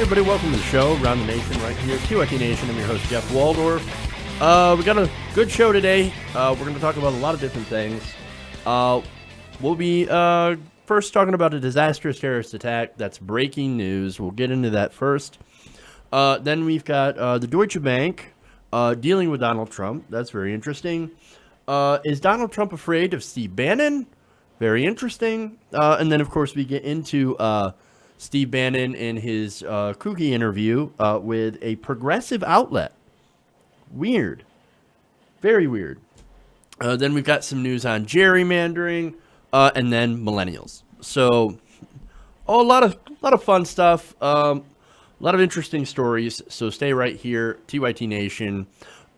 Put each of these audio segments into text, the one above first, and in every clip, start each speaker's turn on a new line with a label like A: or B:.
A: everybody, welcome to the show, Around the Nation, right here, TYT Nation. I'm your host, Jeff Waldorf. We got a good show today. We're going to talk about a lot of different things. We'll be first talking about a disastrous terrorist attack. That's breaking news. We'll get into that first. Then we've got the Deutsche Bank dealing with Donald Trump. That's very interesting. Is Donald Trump afraid of Steve Bannon? Very interesting. And then, of course, we get into Steve Bannon in his kooky interview with a progressive outlet. Weird. Very weird. Then we've got some news on gerrymandering and then millennials. So, a lot of fun stuff. A lot of interesting stories. So stay right here, TYT Nation.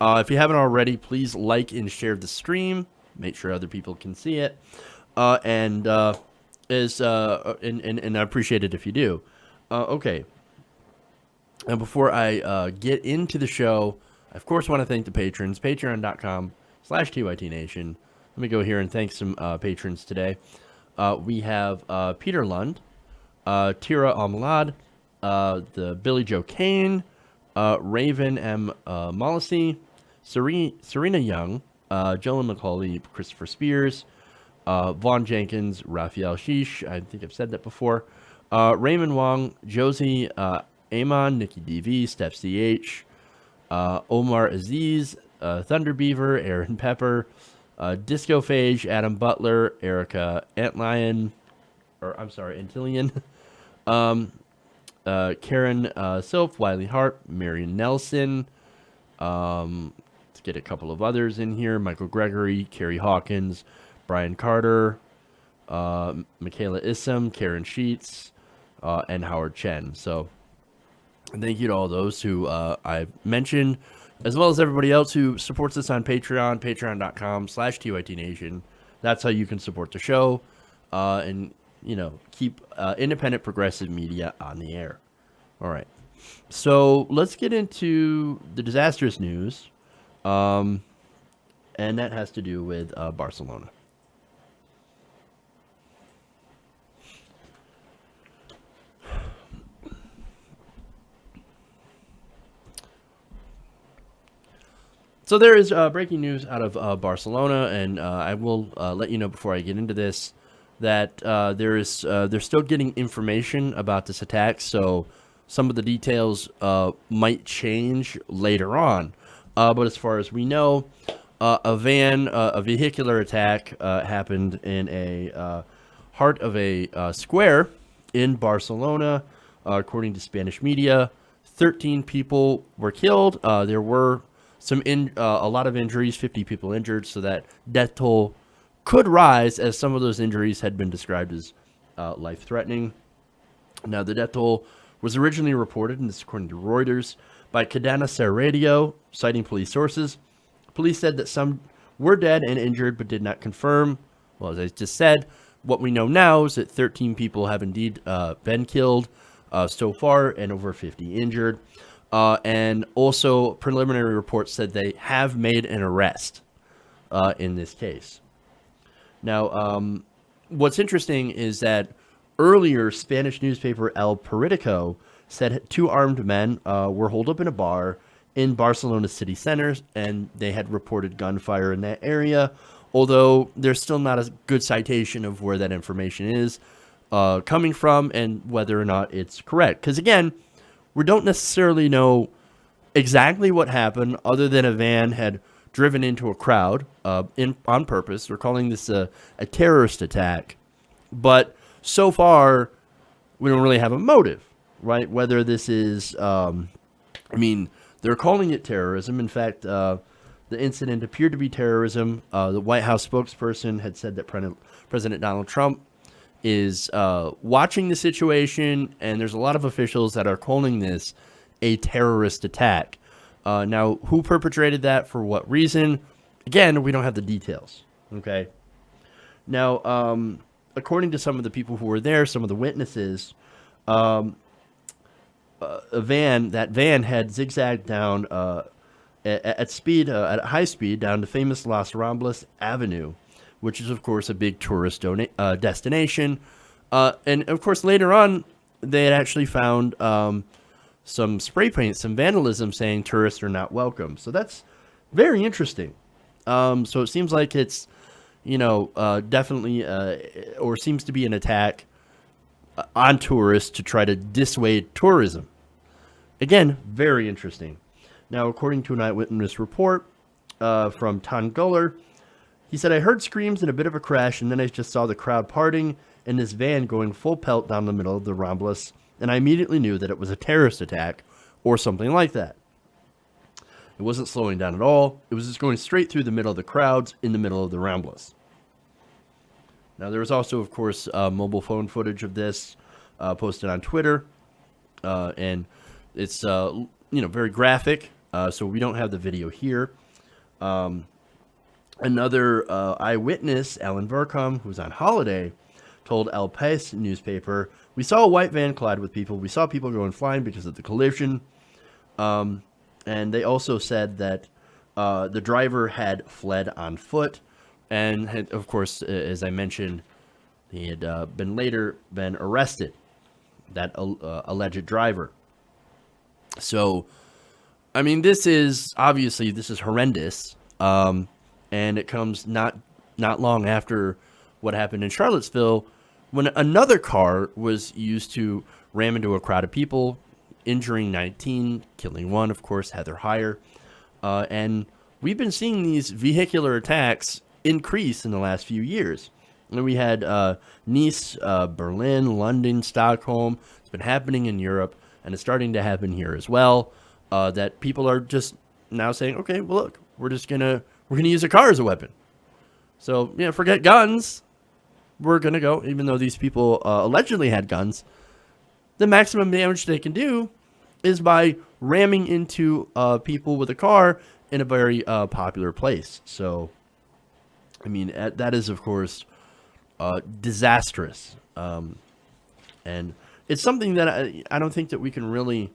A: If you haven't already, please like and share the stream. Make sure other people can see it. And I appreciate it if you do. Okay. And before I get into the show, I of course want to thank the patrons. Patreon.com/TYT Nation. Let me go here and thank some patrons today. We have Peter Lund, Tira Almalad, the Billy Joe Kane, Raven M. Mollisey, Serena Young, Jolyn McCauley, Christopher Spears, Vaughn Jenkins, Raphael Sheesh, I think I've said that before, Raymond Wong, Josie Amon, Nikki DV, Steph CH, Omar Aziz, Thunder Beaver, Aaron Pepper, Disco Phage, Adam Butler, Erica Antillion, Karen Sylph, Wiley Hart, Marion Nelson, let's get a couple of others in here, Michael Gregory, Carrie Hawkins, Brian Carter, Michaela Issam, Karen Sheets, and Howard Chen. So thank you to all those who I've mentioned, as well as everybody else who supports us on Patreon, patreon.com/TYT Nation. That's how you can support the show and, keep independent progressive media on the air. All right. So let's get into the disastrous news. And that has to do with Barcelona. So there is breaking news out of Barcelona, and I will let you know before I get into this that they're still getting information about this attack, so some of the details might change later on. But as far as we know, a vehicular attack happened in a heart of a square in Barcelona, according to Spanish media. 13 people were killed. There were a lot of injuries, 50 people injured, so that death toll could rise, as some of those injuries had been described as life-threatening. Now, the death toll was originally reported, and this is according to Reuters, by Cadena Ser Radio, citing police sources. Police said that some were dead and injured, but did not confirm. Well, as I just said, what we know now is that 13 people have indeed been killed so far, and over 50 injured. And also, preliminary reports said they have made an arrest in this case. Now, what's interesting is that earlier, Spanish newspaper El Periódico said 2 armed men were holed up in a bar in Barcelona city center, and they had reported gunfire in that area, although there's still not a good citation of where that information is coming from and whether or not it's correct. Because, again, we don't necessarily know exactly what happened, other than a van had driven into a crowd on purpose. They're calling this a terrorist attack. But so far, we don't really have a motive, right? Whether this is, they're calling it terrorism. In fact, the incident appeared to be terrorism. The White House spokesperson had said that President Donald Trump is watching the situation, and there's a lot of officials that are calling this a terrorist attack. Now, who perpetrated that, for what reason? Again, we don't have the details, okay? Now, according to some of the people who were there, some of the witnesses, that van had zigzagged down at high speed down to famous Las Ramblas Avenue, which is, of course, a big tourist destination. And, of course, later on, they had actually found some spray paint, some vandalism saying tourists are not welcome. So that's very interesting. So it seems like it's, definitely, or seems to be an attack on tourists to try to dissuade tourism. Again, very interesting. Now, according to an eyewitness report from Ton Guller, he said, I heard screams and a bit of a crash, and then I just saw the crowd parting and this van going full pelt down the middle of the Ramblas, and I immediately knew that it was a terrorist attack or something like that. It wasn't slowing down at all. It was just going straight through the middle of the crowds in the middle of the Ramblas. Now, there was also, of course, mobile phone footage of this posted on Twitter, and it's, very graphic, so we don't have the video here. Another eyewitness, Alan Vercom, who was on holiday, told El País newspaper, we saw a white van collide with people. We saw people going flying because of the collision. And they also said that the driver had fled on foot. And, had, of course, as I mentioned, he had been arrested, that alleged driver. So, I mean, this is horrendous. And it comes not long after what happened in Charlottesville, when another car was used to ram into a crowd of people, injuring 19, killing 1, of course, Heather Heyer. And we've been seeing these vehicular attacks increase in the last few years. And we had Nice, Berlin, London, Stockholm. It's been happening in Europe, and it's starting to happen here as well. That people are just now saying, okay, well, look, we're gonna use a car as a weapon. So, forget guns. We're gonna go, even though these people allegedly had guns, the maximum damage they can do is by ramming into people with a car in a very popular place. So, I mean, that is, of course, disastrous. And it's something that I don't think that we can really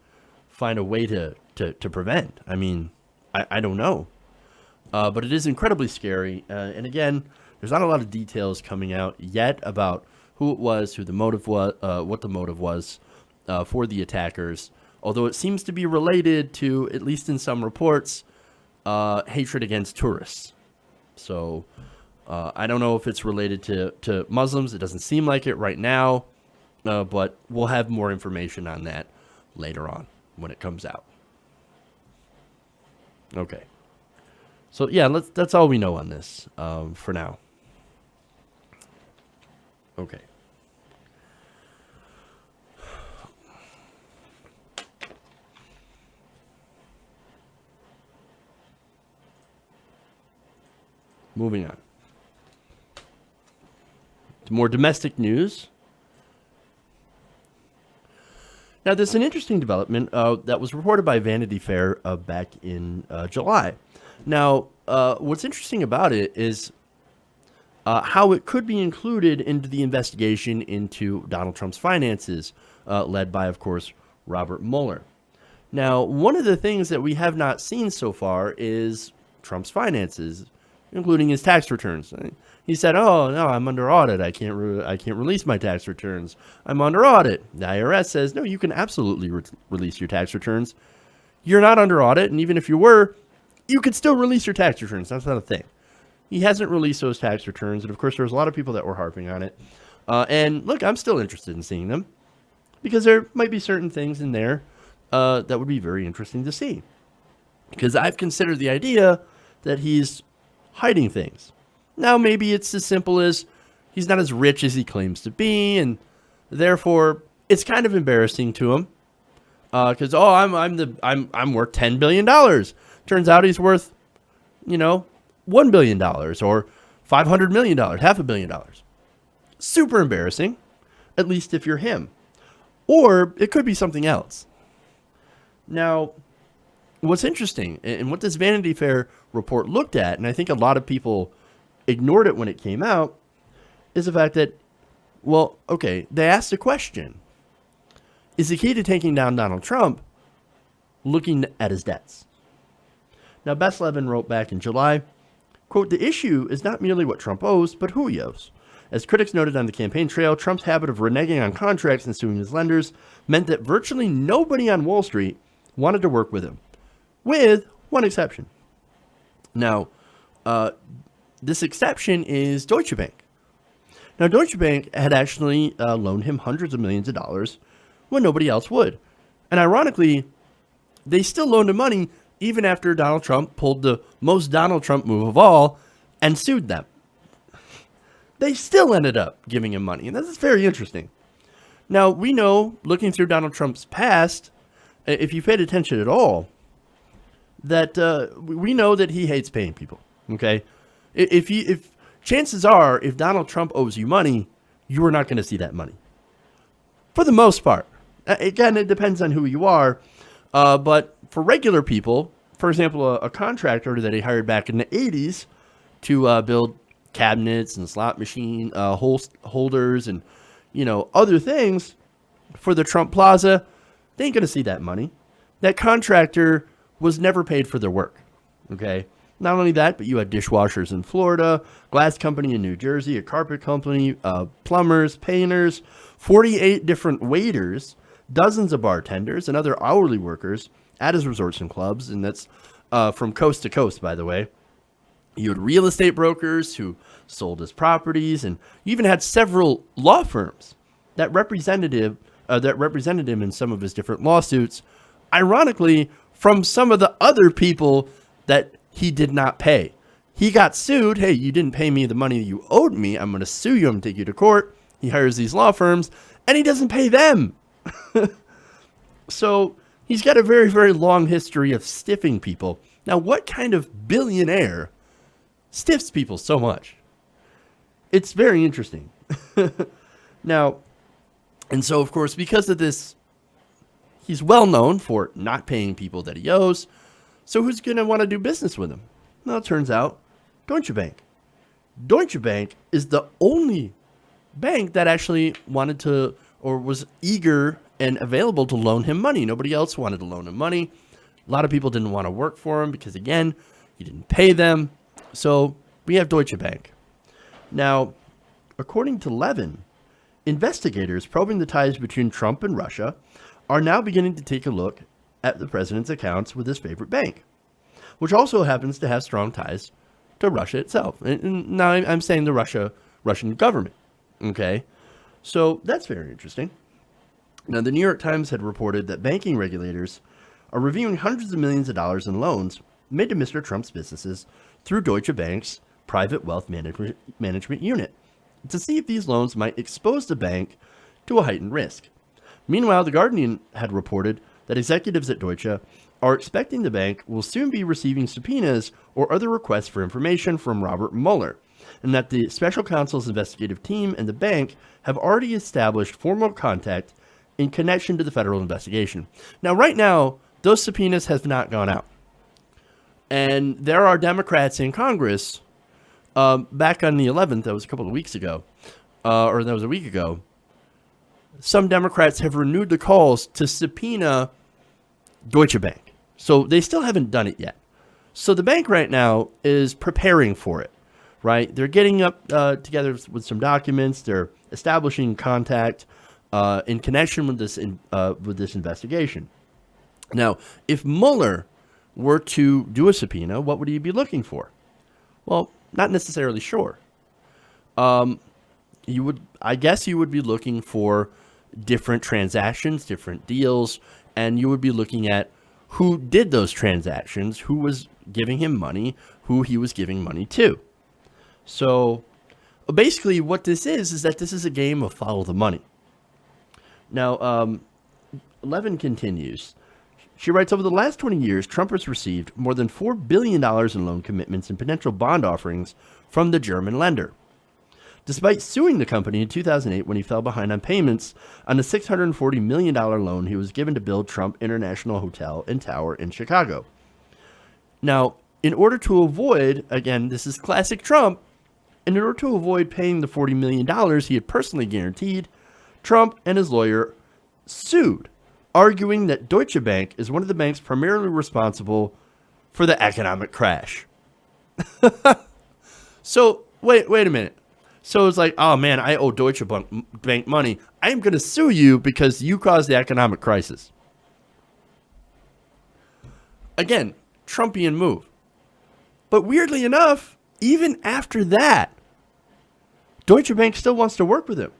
A: find a way to prevent. I mean, I don't know. But it is incredibly scary. And again, there's not a lot of details coming out yet about who it was, who the motive was, what the motive was for the attackers. Although it seems to be related to, at least in some reports, hatred against tourists. So I don't know if it's related to Muslims. It doesn't seem like it right now. But we'll have more information on that later on when it comes out. Okay. So, yeah, that's all we know on this for now. Okay. Moving on. To more domestic news. Now, there's an interesting development that was reported by Vanity Fair back in July. Now, what's interesting about it is how it could be included into the investigation into Donald Trump's finances, led by, of course, Robert Mueller. Now, one of the things that we have not seen so far is Trump's finances, including his tax returns. He said, "Oh no, I'm under audit. I can't release my tax returns. I'm under audit." The IRS says, "No, you can absolutely release your tax returns. You're not under audit, and even if you were, you could still release your tax returns. That's not a thing." He hasn't released those tax returns, and of course, there's a lot of people that were harping on it. And look, I'm still interested in seeing them because there might be certain things in there that would be very interesting to see. Because I've considered the idea that he's hiding things. Now, maybe it's as simple as he's not as rich as he claims to be, and therefore it's kind of embarrassing to him. Because I'm worth $10 billion. Turns out he's worth, $1 billion or $500 million, $500 million. Super embarrassing, at least if you're him. Or it could be something else. Now, what's interesting, and what this Vanity Fair report looked at, and I think a lot of people ignored it when it came out, is the fact that, well, okay, they asked a question. Is the key to taking down Donald Trump looking at his debts? Now, Bess Levin wrote back in July, quote, "The issue is not merely what Trump owes, but who he owes. As critics noted on the campaign trail, Trump's habit of reneging on contracts and suing his lenders meant that virtually nobody on Wall Street wanted to work with him, with one exception. Now, this exception is Deutsche Bank. Now, Deutsche Bank had actually loaned him hundreds of millions of dollars when nobody else would. And ironically, they still loaned him money even after Donald Trump pulled the most Donald Trump move of all and sued them. They still ended up giving him money, and that's very interesting. Now, we know, looking through Donald Trump's past, if you paid attention at all, that we know that he hates paying people, okay? If chances are, if Donald Trump owes you money, you are not going to see that money. For the most part. Again, it depends on who you are, but for regular people, for example, a contractor that he hired back in the 80s to build cabinets and slot machine holders and, other things for the Trump Plaza, they ain't going to see that money. That contractor was never paid for their work, okay? Not only that, but you had dishwashers in Florida, glass company in New Jersey, a carpet company, plumbers, painters, 48 different waiters, dozens of bartenders, and other hourly workers at his resorts and clubs, and that's from coast to coast, by the way. You had real estate brokers who sold his properties, and you even had several law firms that represented him in some of his different lawsuits, ironically, from some of the other people that he did not pay. He got sued. Hey, you didn't pay me the money you owed me. I'm going to sue you. I'm going to take you to court. He hires these law firms, and he doesn't pay them. So he's got a very, very long history of stiffing people. Now, what kind of billionaire stiffs people so much? It's very interesting. Now, and so, of course, because of this, he's well known for not paying people that he owes. So who's going to want to do business with him? Well, it turns out Deutsche Bank. Deutsche Bank is the only bank that actually wanted to or was eager and available to loan him money. Nobody else wanted to loan him money. A lot of people didn't want to work for him because, again, he didn't pay them. So we have Deutsche Bank. Now, according to Levin, investigators probing the ties between Trump and Russia are now beginning to take a look at the president's accounts with his favorite bank, which also happens to have strong ties to Russia itself. And now I'm saying the Russian government. Okay, so that's very interesting. Now, the New York Times had reported that banking regulators are reviewing hundreds of millions of dollars in loans made to Mr. Trump's businesses through Deutsche Bank's private wealth management unit to see if these loans might expose the bank to a heightened risk. Meanwhile, The Guardian had reported that executives at Deutsche are expecting the bank will soon be receiving subpoenas or other requests for information from Robert Mueller, and that the special counsel's investigative team and the bank have already established formal contact in connection to the federal investigation. Now, right now, those subpoenas have not gone out. And there are Democrats in Congress, back on the 11th, that was a couple of weeks ago, or that was a week ago, some Democrats have renewed the calls to subpoena Deutsche Bank. So they still haven't done it yet. So the bank right now is preparing for it, right? They're getting up together with some documents. They're establishing contact in connection with this investigation. Now, if Mueller were to do a subpoena, what would he be looking for? Well, not necessarily sure. I guess you would be looking for different transactions, different deals, and you would be looking at who did those transactions, who was giving him money, who he was giving money to. So basically what this is that this is a game of follow the money. Now, Levin continues. She writes, over the last 20 years, Trump has received more than $4 billion in loan commitments and potential bond offerings from the German lender. Despite suing the company in 2008 when he fell behind on payments on the $640 million loan he was given to build Trump International Hotel and Tower in Chicago. Now, in order to avoid, again, this is classic Trump, in order to avoid paying the $40 million he had personally guaranteed, Trump and his lawyer sued, arguing that Deutsche Bank is one of the banks primarily responsible for the economic crash. So, wait a minute. So it's like, oh man, I owe Deutsche Bank money. I'm going to sue you because you caused the economic crisis. Again, Trumpian move. But weirdly enough, even after that, Deutsche Bank still wants to work with him.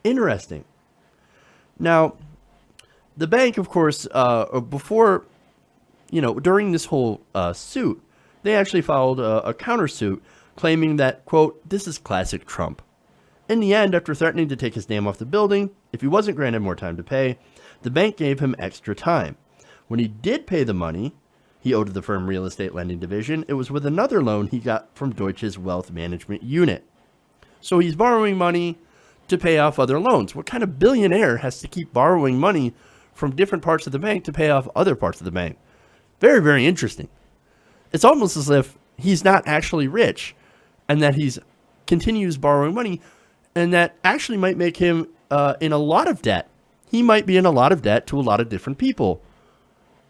A: Interesting. Now, the bank, of course, during this whole suit, they actually filed a countersuit claiming that, quote, this is classic Trump. In the end, after threatening to take his name off the building, if he wasn't granted more time to pay, the bank gave him extra time. When he did pay the money he owed to the firm real estate lending division, it was with another loan he got from Deutsche's wealth management unit. So he's borrowing money to pay off other loans. What kind of billionaire has to keep borrowing money from different parts of the bank to pay off other parts of the bank? Very, very interesting. It's almost as if he's not actually rich and that he's continues borrowing money, and that actually might make him in a lot of debt. He might be in a lot of debt to a lot of different people,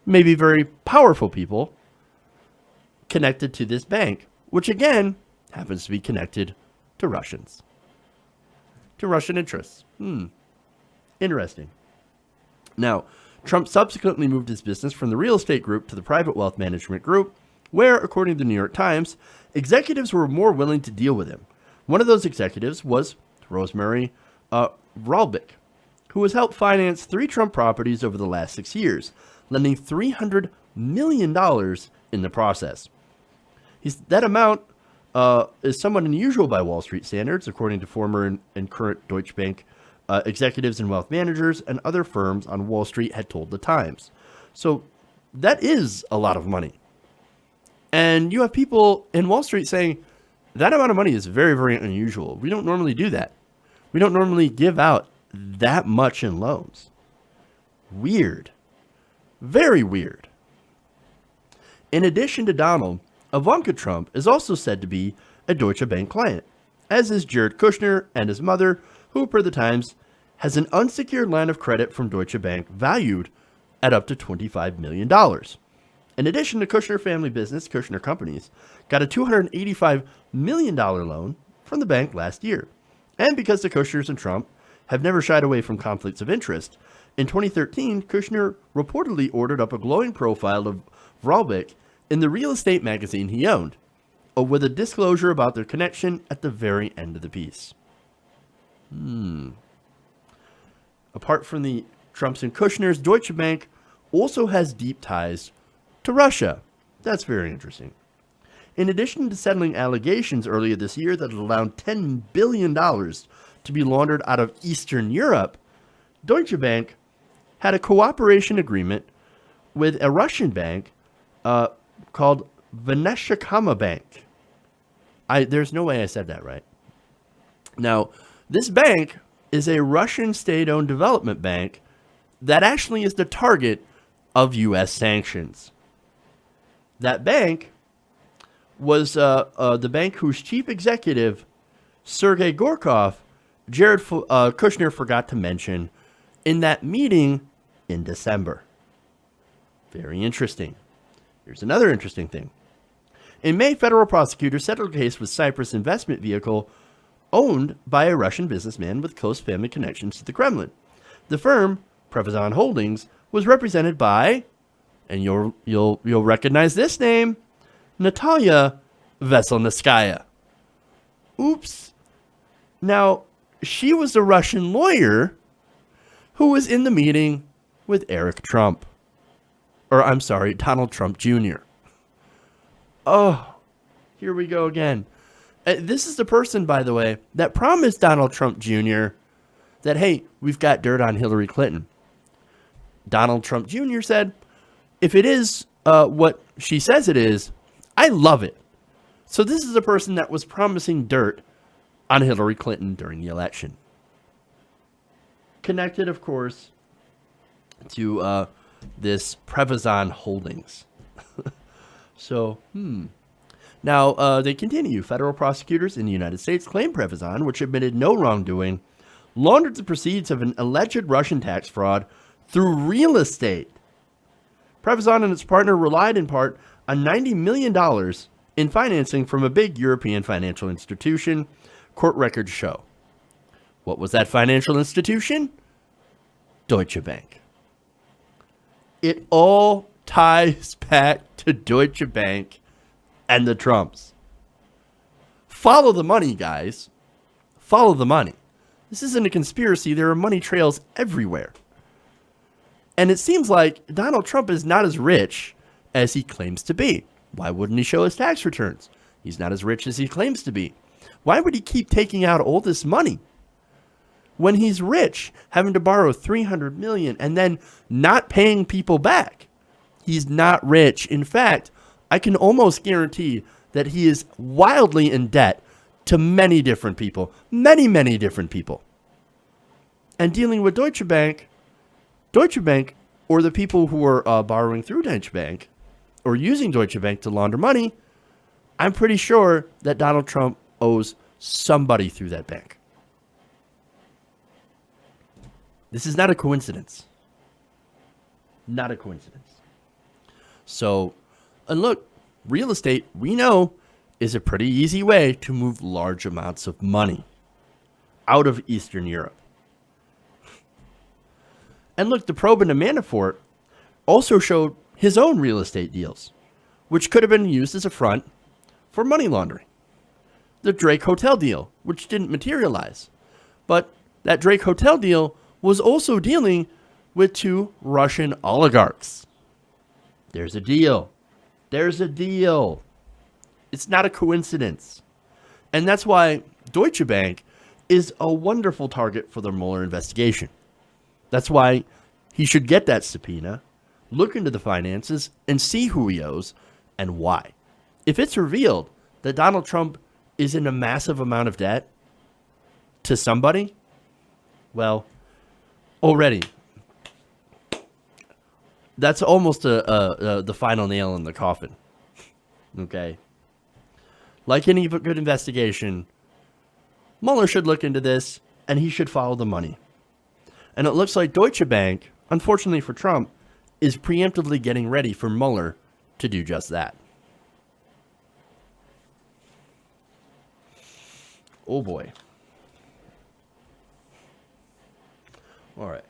A: maybe very powerful people connected to this bank, which again happens to be connected to Russians, to Russian interests. Interesting. Now, Trump subsequently moved his business from the real estate group to the private wealth management group, where, according to the New York Times, executives were more willing to deal with him. One of those executives was Rosemary Ralbik, who has helped finance 3 Trump properties over the last 6 years, lending $300 million in the process. That amount is somewhat unusual by Wall Street standards, according to former and current Deutsche Bank executives and wealth managers and other firms on Wall Street had told the Times. So that is a lot of money. And you have people in Wall Street saying that amount of money is very, very unusual. We don't normally do that. We don't normally give out that much in loans. Weird. Very weird. In addition to Donald, Ivanka Trump is also said to be a Deutsche Bank client, as is Jared Kushner and his mother, who, per the Times, has an unsecured line of credit from Deutsche Bank valued at up to $25 million. In addition to Kushner family business, Kushner Companies got a $285 million loan from the bank last year. And because the Kushners and Trump have never shied away from conflicts of interest, in 2013, Kushner reportedly ordered up a glowing profile of Vralbik in the real estate magazine he owned, with a disclosure about their connection at the very end of the piece. Apart from the Trumps and Kushners, Deutsche Bank also has deep ties to Russia. That's very interesting. In addition to settling allegations earlier this year that allowed $10 billion to be laundered out of Eastern Europe, Deutsche Bank had a cooperation agreement with a Russian bank called Veneshikama Bank. There's no way I said that right. Now, this bank is a Russian state-owned development bank that actually is the target of U.S. sanctions. That bank was the bank whose chief executive, Sergei Gorkov, Jared Kushner forgot to mention in that meeting in December. Very interesting. Here's another interesting thing. In May, federal prosecutors settled a case with Cyprus investment vehicle owned by a Russian businessman with close family connections to the Kremlin. The firm, Prevazon Holdings, was represented by, and you'll recognize this name, Natalia Veselnitskaya. Oops. Now, she was a Russian lawyer who was in the meeting with Donald Trump Jr. Oh, here we go again. This is the person, by the way, that promised Donald Trump Jr. that, hey, we've got dirt on Hillary Clinton. Donald Trump Jr. said, if it is what she says it is, I love it. So this is a person that was promising dirt on Hillary Clinton during the election. Connected, of course, to this Prevazon Holdings. So, Now, they continue. Federal prosecutors in the United States claim Prevazon, which admitted no wrongdoing, laundered the proceeds of an alleged Russian tax fraud through real estate. Prevazon and its partner relied in part on $90 million in financing from a big European financial institution. court records show. What was that financial institution? Deutsche Bank. It all ties back to Deutsche Bank and the Trumps. Follow the money, guys. Follow the money. This isn't a conspiracy. There are money trails everywhere. And it seems like Donald Trump is not as rich as he claims to be. Why wouldn't he show his tax returns? He's not as rich as he claims to be. Why would he keep taking out all this money when he's rich, having to borrow $300 million and then not paying people back? He's not rich. In fact, I can almost guarantee that he is wildly in debt to many different people, many different people. And dealing with Deutsche Bank, or the people who are borrowing through Deutsche Bank or using Deutsche Bank to launder money, I'm pretty sure that Donald Trump owes somebody through that bank. This is not a coincidence. Not a coincidence. So, and look, real estate, we know, is a pretty easy way to move large amounts of money out of Eastern Europe. And look, the probe into Manafort also showed his own real estate deals, which could have been used as a front for money laundering. The Drake Hotel deal, which didn't materialize. But that Drake Hotel deal was also dealing with 2 Russian oligarchs. There's a deal. There's a deal. It's not a coincidence. And that's why Deutsche Bank is a wonderful target for the Mueller investigation. That's why he should get that subpoena, look into the finances, and see who he owes and why. If it's revealed that Donald Trump is in a massive amount of debt to somebody, well, already, that's almost the final nail in the coffin. Okay? Like any good investigation, Mueller should look into this, and he should follow the money. And it looks like Deutsche Bank, unfortunately for Trump, is preemptively getting ready for Mueller to do just that. Oh boy. All right.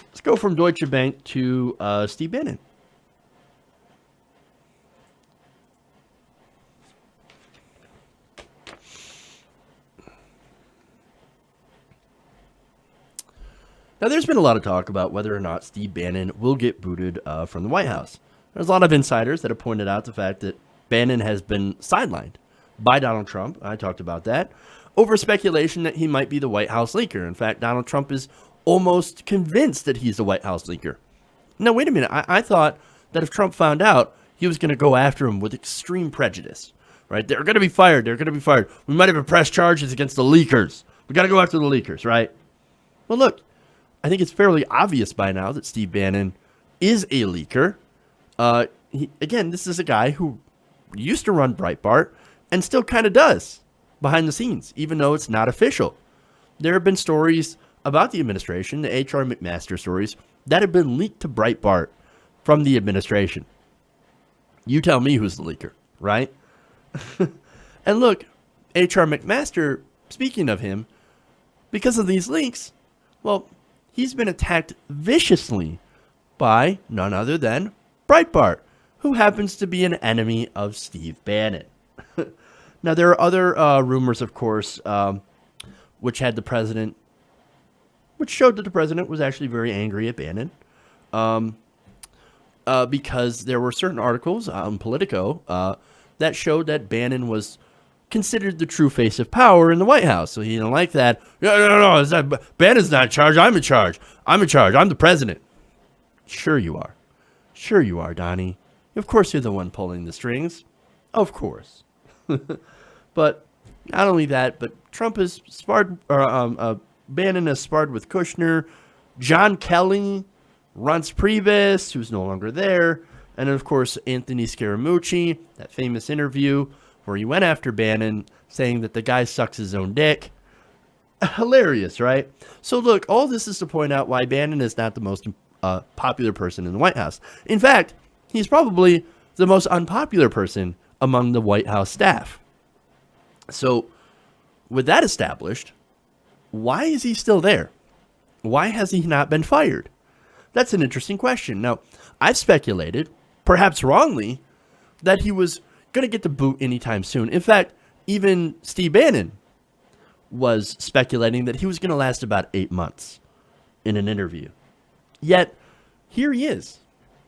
A: Let's go from Deutsche Bank to Steve Bannon. Now, there's been a lot of talk about whether or not Steve Bannon will get booted from the White House. There's a lot of insiders that have pointed out the fact that Bannon has been sidelined by Donald Trump. I talked about that. Over speculation that he might be the White House leaker. In fact, Donald Trump is almost convinced that he's the White House leaker. Now, wait a minute. I thought that if Trump found out, he was going to go after him with extreme prejudice. Right? They're going to be fired. They're going to be fired. We might have pressed charges against the leakers. We got to go after the leakers, right? Well, look. I think it's fairly obvious by now that Steve Bannon is a leaker. Again, this is a guy who used to run Breitbart and still kind of does behind the scenes, even though it's not official. There have been stories about the administration, the H.R. McMaster stories, that have been leaked to Breitbart from the administration. You tell me who's the leaker, right? And look, H.R. McMaster, speaking of him, because of these leaks, well, he's been attacked viciously by none other than Breitbart, who happens to be an enemy of Steve Bannon. Now, there are other rumors, of course, which showed that the president was actually very angry at Bannon, because there were certain articles on Politico that showed that Bannon was considered the true face of power in the White House. So he didn't like that. No, it's not, Bannon's not in charge. I'm in charge. I'm the president. Sure you are. Sure you are, Donnie. Of course you're the one pulling the strings. Of course. But not only that, but Trump has sparred, Bannon has sparred with Kushner, John Kelly, Reince Priebus, who's no longer there, and of course Anthony Scaramucci, that famous interview where he went after Bannon, saying that the guy sucks his own dick. Hilarious, right? So look, all this is to point out why Bannon is not the most popular person in the White House. In fact, he's probably the most unpopular person among the White House staff. So, with that established, why is he still there? Why has he not been fired? That's an interesting question. Now, I've speculated, perhaps wrongly, that he was going to get the boot anytime soon. In fact, even Steve Bannon was speculating that he was going to last about 8 months in an interview. Yet, here he is,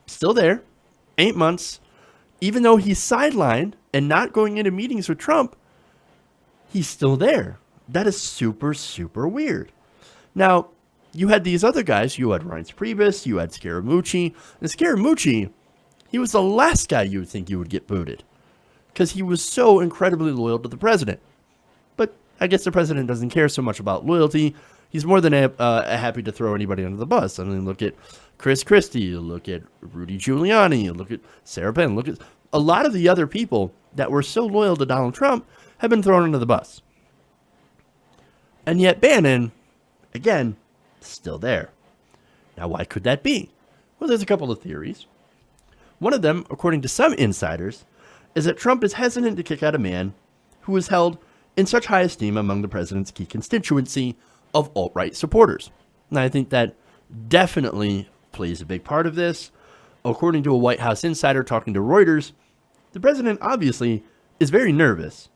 A: still there, 8 months. Even though he's sidelined and not going into meetings with Trump, he's still there. That is super, super weird. Now, you had these other guys. You had Reince Priebus, you had Scaramucci. And Scaramucci, he was the last guy you would think you would get booted because he was so incredibly loyal to the president. But I guess the president doesn't care so much about loyalty. He's more than happy to throw anybody under the bus. I mean, look at Chris Christie, look at Rudy Giuliani, look at Sarah Palin, look at a lot of the other people that were so loyal to Donald Trump have been thrown under the bus. And yet Bannon, again, still there. Now, why could that be? Well, there's a couple of theories. One of them, according to some insiders, is that Trump is hesitant to kick out a man who is held in such high esteem among the president's key constituency of alt-right supporters. And I think that definitely plays a big part of this. According to a White House insider talking to Reuters, the president obviously is very nervous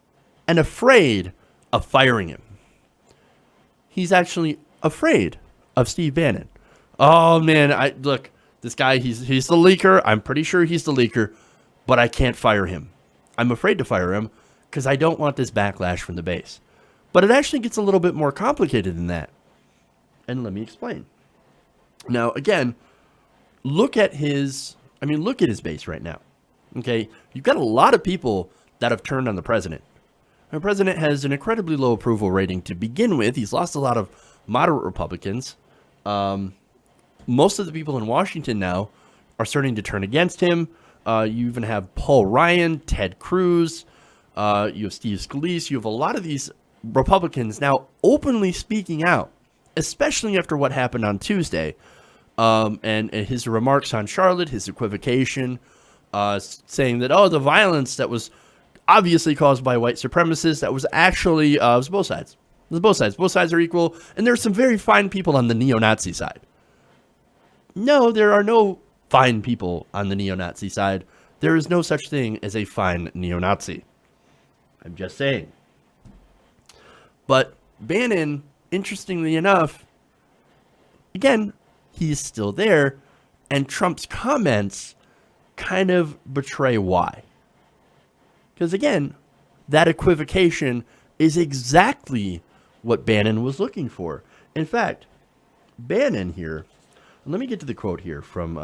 A: and afraid of firing him. He's actually afraid of Steve Bannon. Oh man, look, this guy, he's the leaker. I'm pretty sure he's the leaker, but I can't fire him. I'm afraid to fire him because I don't want this backlash from the base. But it actually gets a little bit more complicated than that. And let me explain. Now, again, look at his base right now. Okay, you've got a lot of people that have turned on the president. The president has an incredibly low approval rating to begin with. He's lost a lot of moderate Republicans. Most of the people in Washington now are starting to turn against him. You even have Paul Ryan, Ted Cruz, you have Steve Scalise. You have a lot of these Republicans now openly speaking out, especially after what happened on Tuesday. And his remarks on Charlotte, his equivocation, saying that, the violence that was obviously caused by white supremacists, that was actually, it was both sides. It was both sides. Both sides are equal. And there's some very fine people on the neo-Nazi side. No, there are no fine people on the neo-Nazi side. There is no such thing as a fine neo-Nazi. I'm just saying. But Bannon, interestingly enough, again, he's still there, and Trump's comments kind of betray why. Because again, that equivocation is exactly what Bannon was looking for. In fact, Bannon here, let me get to the quote here from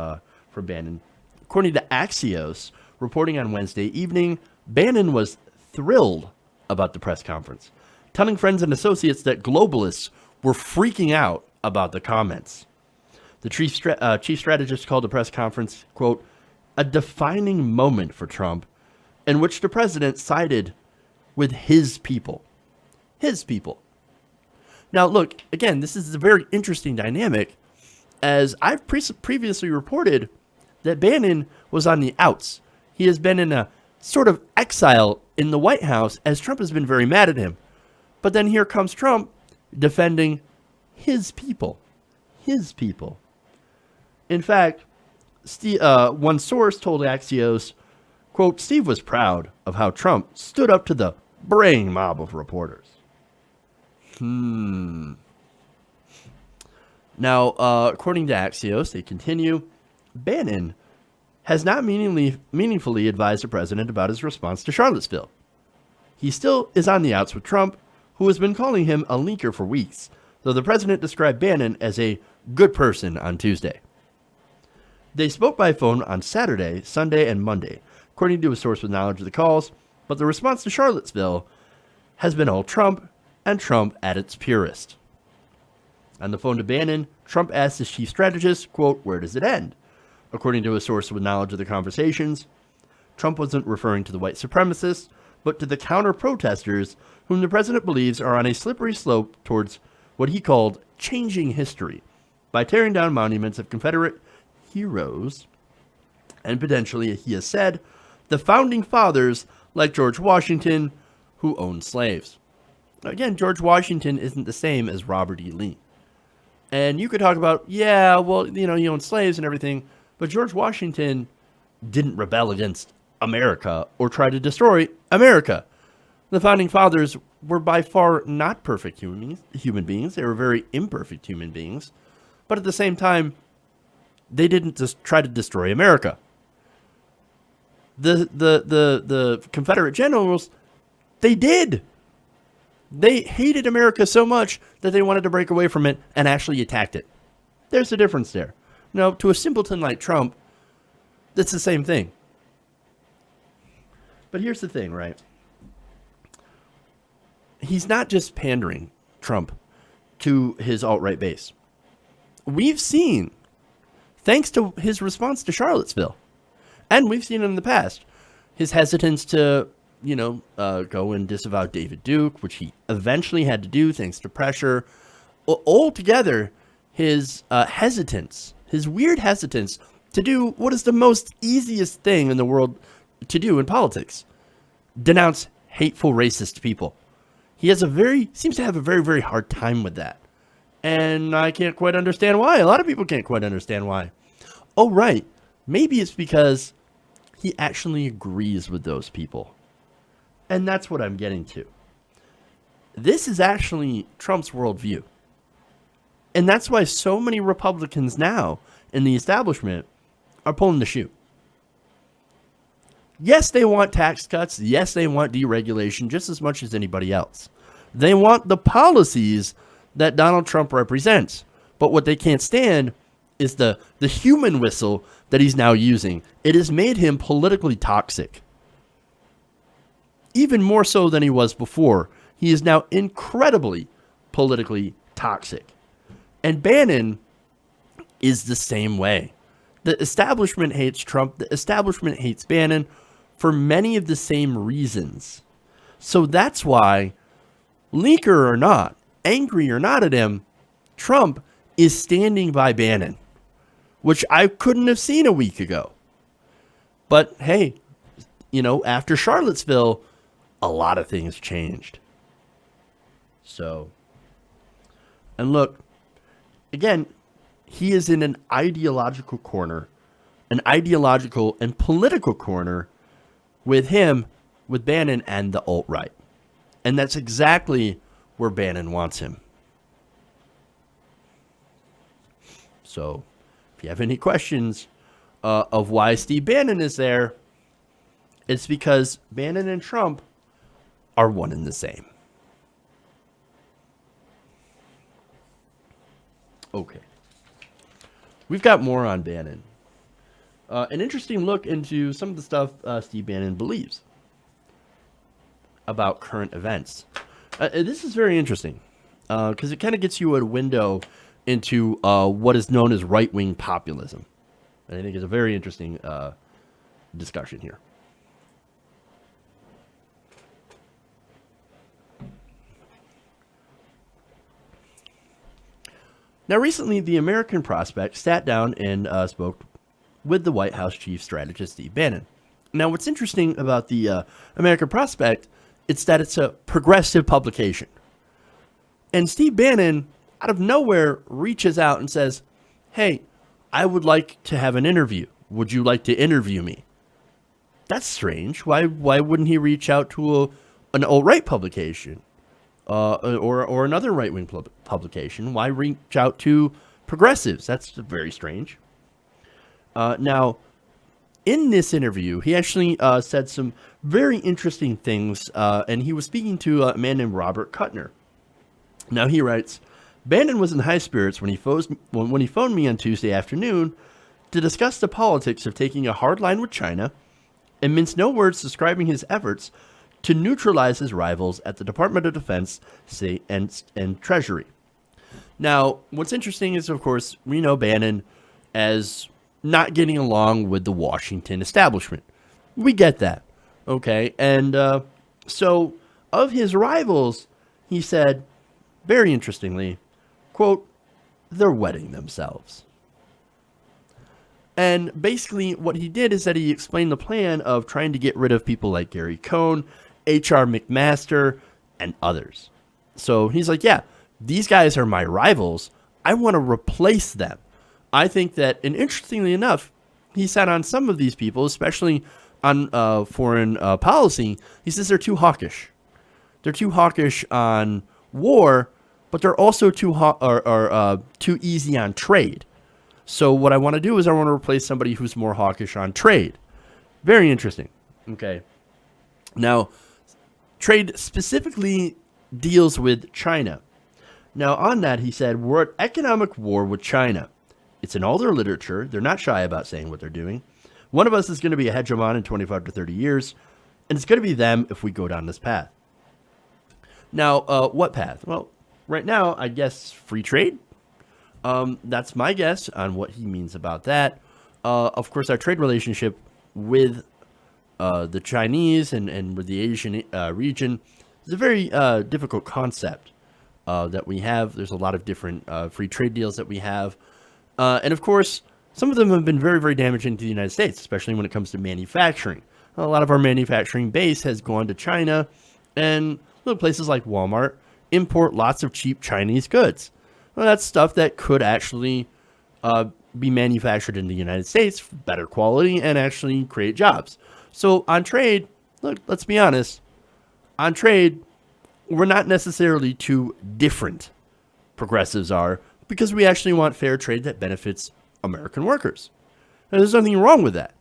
A: Bannon. According to Axios, reporting on Wednesday evening, Bannon was thrilled about the press conference, telling friends and associates that globalists were freaking out about the comments. The chief strategist called the press conference, quote, a defining moment for Trump, in which the president sided with his people. His people. Now, look, again, this is a very interesting dynamic, as I've previously reported that Bannon was on the outs. He has been in a sort of exile in the White House, as Trump has been very mad at him. But then here comes Trump defending his people. His people. In fact, one source told Axios, quote, Steve was proud of how Trump stood up to the braying mob of reporters. Now, according to Axios, they continue, Bannon has not meaningfully advised the president about his response to Charlottesville. He still is on the outs with Trump, who has been calling him a leaker for weeks, though the president described Bannon as a good person on Tuesday. They spoke by phone on Saturday, Sunday, and Monday, according to a source with knowledge of the calls, but the response to Charlottesville has been all Trump, and Trump at its purest. On the phone to Bannon, Trump asked his chief strategist, quote, where does it end? According to a source with knowledge of the conversations, Trump wasn't referring to the white supremacists, but to the counter-protesters whom the president believes are on a slippery slope towards what he called changing history by tearing down monuments of Confederate heroes and potentially, he has said, the founding fathers like George Washington, who owned slaves. Again, George Washington isn't the same as Robert E. Lee. And you could talk about, yeah, well, you know, he owned slaves and everything, but George Washington didn't rebel against America or try to destroy America. The founding fathers were by far not perfect human beings. They were very imperfect human beings. But at the same time, they didn't just try to destroy America. The Confederate generals, they did. They hated America so much that they wanted to break away from it and actually attacked it. There's a difference there. Now, to a simpleton like Trump, that's the same thing. But here's the thing, right? He's not just pandering, Trump, to his alt-right base. We've seen, thanks to his response to Charlottesville, and we've seen it in the past, his hesitance to, go and disavow David Duke, which he eventually had to do thanks to pressure. Altogether, his hesitance, his weird hesitance to do what is the most easiest thing in the world to do in politics: denounce hateful, racist people. He seems to have a very, very hard time with that. And I can't quite understand why. A lot of people can't quite understand why. Oh, right. Maybe it's because he actually agrees with those people. And that's what I'm getting to. This is actually Trump's worldview. And that's why so many Republicans now in the establishment are pulling the shoe. Yes, they want tax cuts. Yes, they want deregulation just as much as anybody else. They want the policies that Donald Trump represents. But what they can't stand is the human whistle that he's now using. It has made him politically toxic. Even more so than he was before. He is now incredibly politically toxic. And Bannon is the same way. The establishment hates Trump. The establishment hates Bannon for many of the same reasons. So that's why, leaker or not, angry or not at him, Trump is standing by Bannon, which I couldn't have seen a week ago. But hey, after Charlottesville, a lot of things changed. So, and look, again, he is in an ideological corner, an ideological and political corner with Bannon and the alt-right. And that's exactly where Bannon wants him. So, if you have any questions of why Steve Bannon is there, it's because Bannon and Trump are one and the same. Okay. We've got more on Bannon. An interesting look into some of the stuff Steve Bannon believes about current events. This is very interesting because it kind of gets you a window into what is known as right-wing populism. And I think it's a very interesting discussion here. Now, recently, the American Prospect sat down and spoke with the White House chief strategist, Steve Bannon. Now, what's interesting about the American Prospect is that it's a progressive publication. And Steve Bannon, out of nowhere, reaches out and says, hey, I would like to have an interview. Would you like to interview me? That's strange. Why wouldn't he reach out to an alt-right publication? Or another right-wing publication? Why reach out to progressives? That's very strange. Now, in this interview, he actually said some very interesting things, and he was speaking to a man named Robert Kuttner. Now, he writes, Bannon was in high spirits when he phoned me on Tuesday afternoon to discuss the politics of taking a hard line with China and minced no words describing his efforts to neutralize his rivals at the Department of Defense, State, and Treasury. Now, what's interesting is, of course, we know Bannon as not getting along with the Washington establishment. We get that, okay? And so, of his rivals, he said, very interestingly, quote, they're wetting themselves. And basically what he did is that he explained the plan of trying to get rid of people like Gary Cohn H.R. McMaster, and others. So he's like, yeah, these guys are my rivals. I want to replace them. I think that, and interestingly enough, he said on some of these people, especially on foreign policy, he says they're too hawkish. They're too hawkish on war, but they're also too easy on trade. So what I want to do is I want to replace somebody who's more hawkish on trade. Very interesting. Okay. Now, trade specifically deals with China. Now, on that, he said, we're at economic war with China. It's in all their literature. They're not shy about saying what they're doing. One of us is going to be a hegemon in 25 to 30 years, and it's going to be them if we go down this path. Now, what path? Well, right now, I guess free trade. That's my guess on what he means about that. Of course, our trade relationship with the Chinese and with the Asian region is a very difficult concept that we have. There's a lot of different free trade deals that we have. And of course, some of them have been very, very damaging to the United States, especially when it comes to manufacturing. A lot of our manufacturing base has gone to China, and little places like Walmart import lots of cheap Chinese goods. Well, that's stuff that could actually be manufactured in the United States, better quality, and actually create jobs. So on trade, look, let's be honest. On trade, we're not necessarily too different, progressives are, because we actually want fair trade that benefits American workers. And there's nothing wrong with that.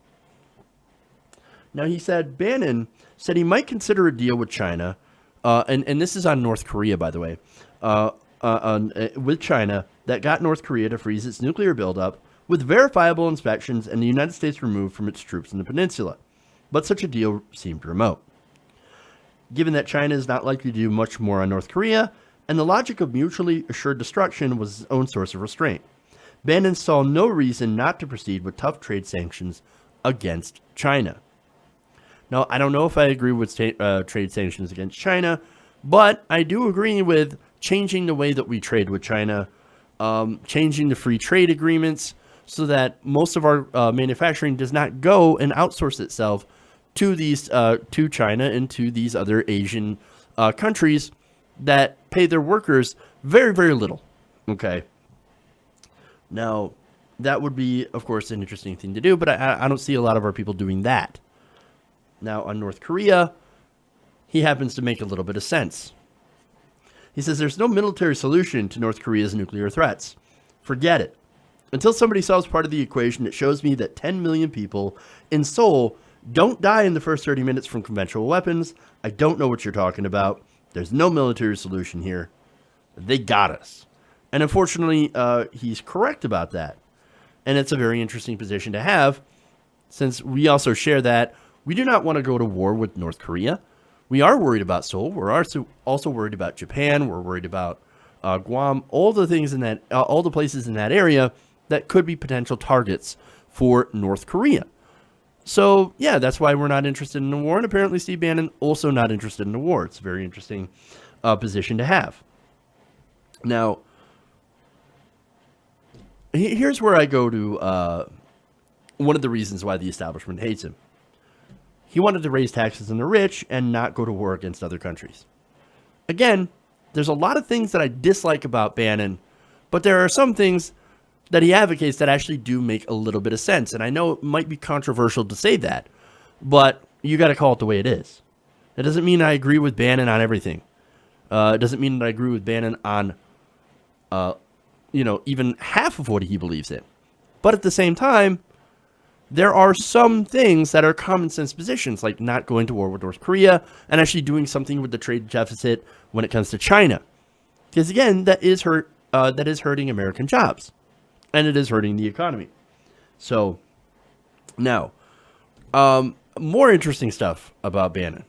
A: Now, he said, Bannon said he might consider a deal with China, and this is on North Korea, by the way, with China that got North Korea to freeze its nuclear buildup with verifiable inspections and the United States removed from its troops in the peninsula. But such a deal seemed remote. Given that China is not likely to do much more on North Korea, and the logic of mutually assured destruction was its own source of restraint, Bannon saw no reason not to proceed with tough trade sanctions against China. Now, I don't know if I agree with trade sanctions against China, but I do agree with changing the way that we trade with China, changing the free trade agreements so that most of our manufacturing does not go and outsource itself to to China and to these other Asian countries that pay their workers very, very little. Okay. Now, that would be, of course, an interesting thing to do, but I don't see a lot of our people doing that. Now, on North Korea, he happens to make a little bit of sense. He says there's no military solution to North Korea's nuclear threats. Forget it. Until somebody solves part of the equation that shows me that 10 million people in Seoul don't die in the first 30 minutes from conventional weapons, I don't know what you're talking about. There's no military solution here. They got us. And unfortunately, he's correct about that. And it's a very interesting position to have, since we also share that we do not want to go to war with North Korea. We are worried about Seoul. We're also worried about Japan. We're worried about Guam. All the things in that, all the places in that area that could be potential targets for North Korea. So yeah, that's why we're not interested in the war. And apparently, Steve Bannon also not interested in the war. It's a very interesting position to have. Now, here's where I go to one of the reasons why the establishment hates him. He wanted to raise taxes on the rich and not go to war against other countries. Again, there's a lot of things that I dislike about Bannon, but there are some things that he advocates that actually do make a little bit of sense. And I know it might be controversial to say that, but you got to call it the way it is. It doesn't mean I agree with Bannon on everything. It doesn't mean that I agree with Bannon on, even half of what he believes in. But at the same time, there are some things that are common sense positions, like not going to war with North Korea and actually doing something with the trade deficit when it comes to China. Because again, that is hurting American jobs, and it is hurting the economy. So now, more interesting stuff about Bannon.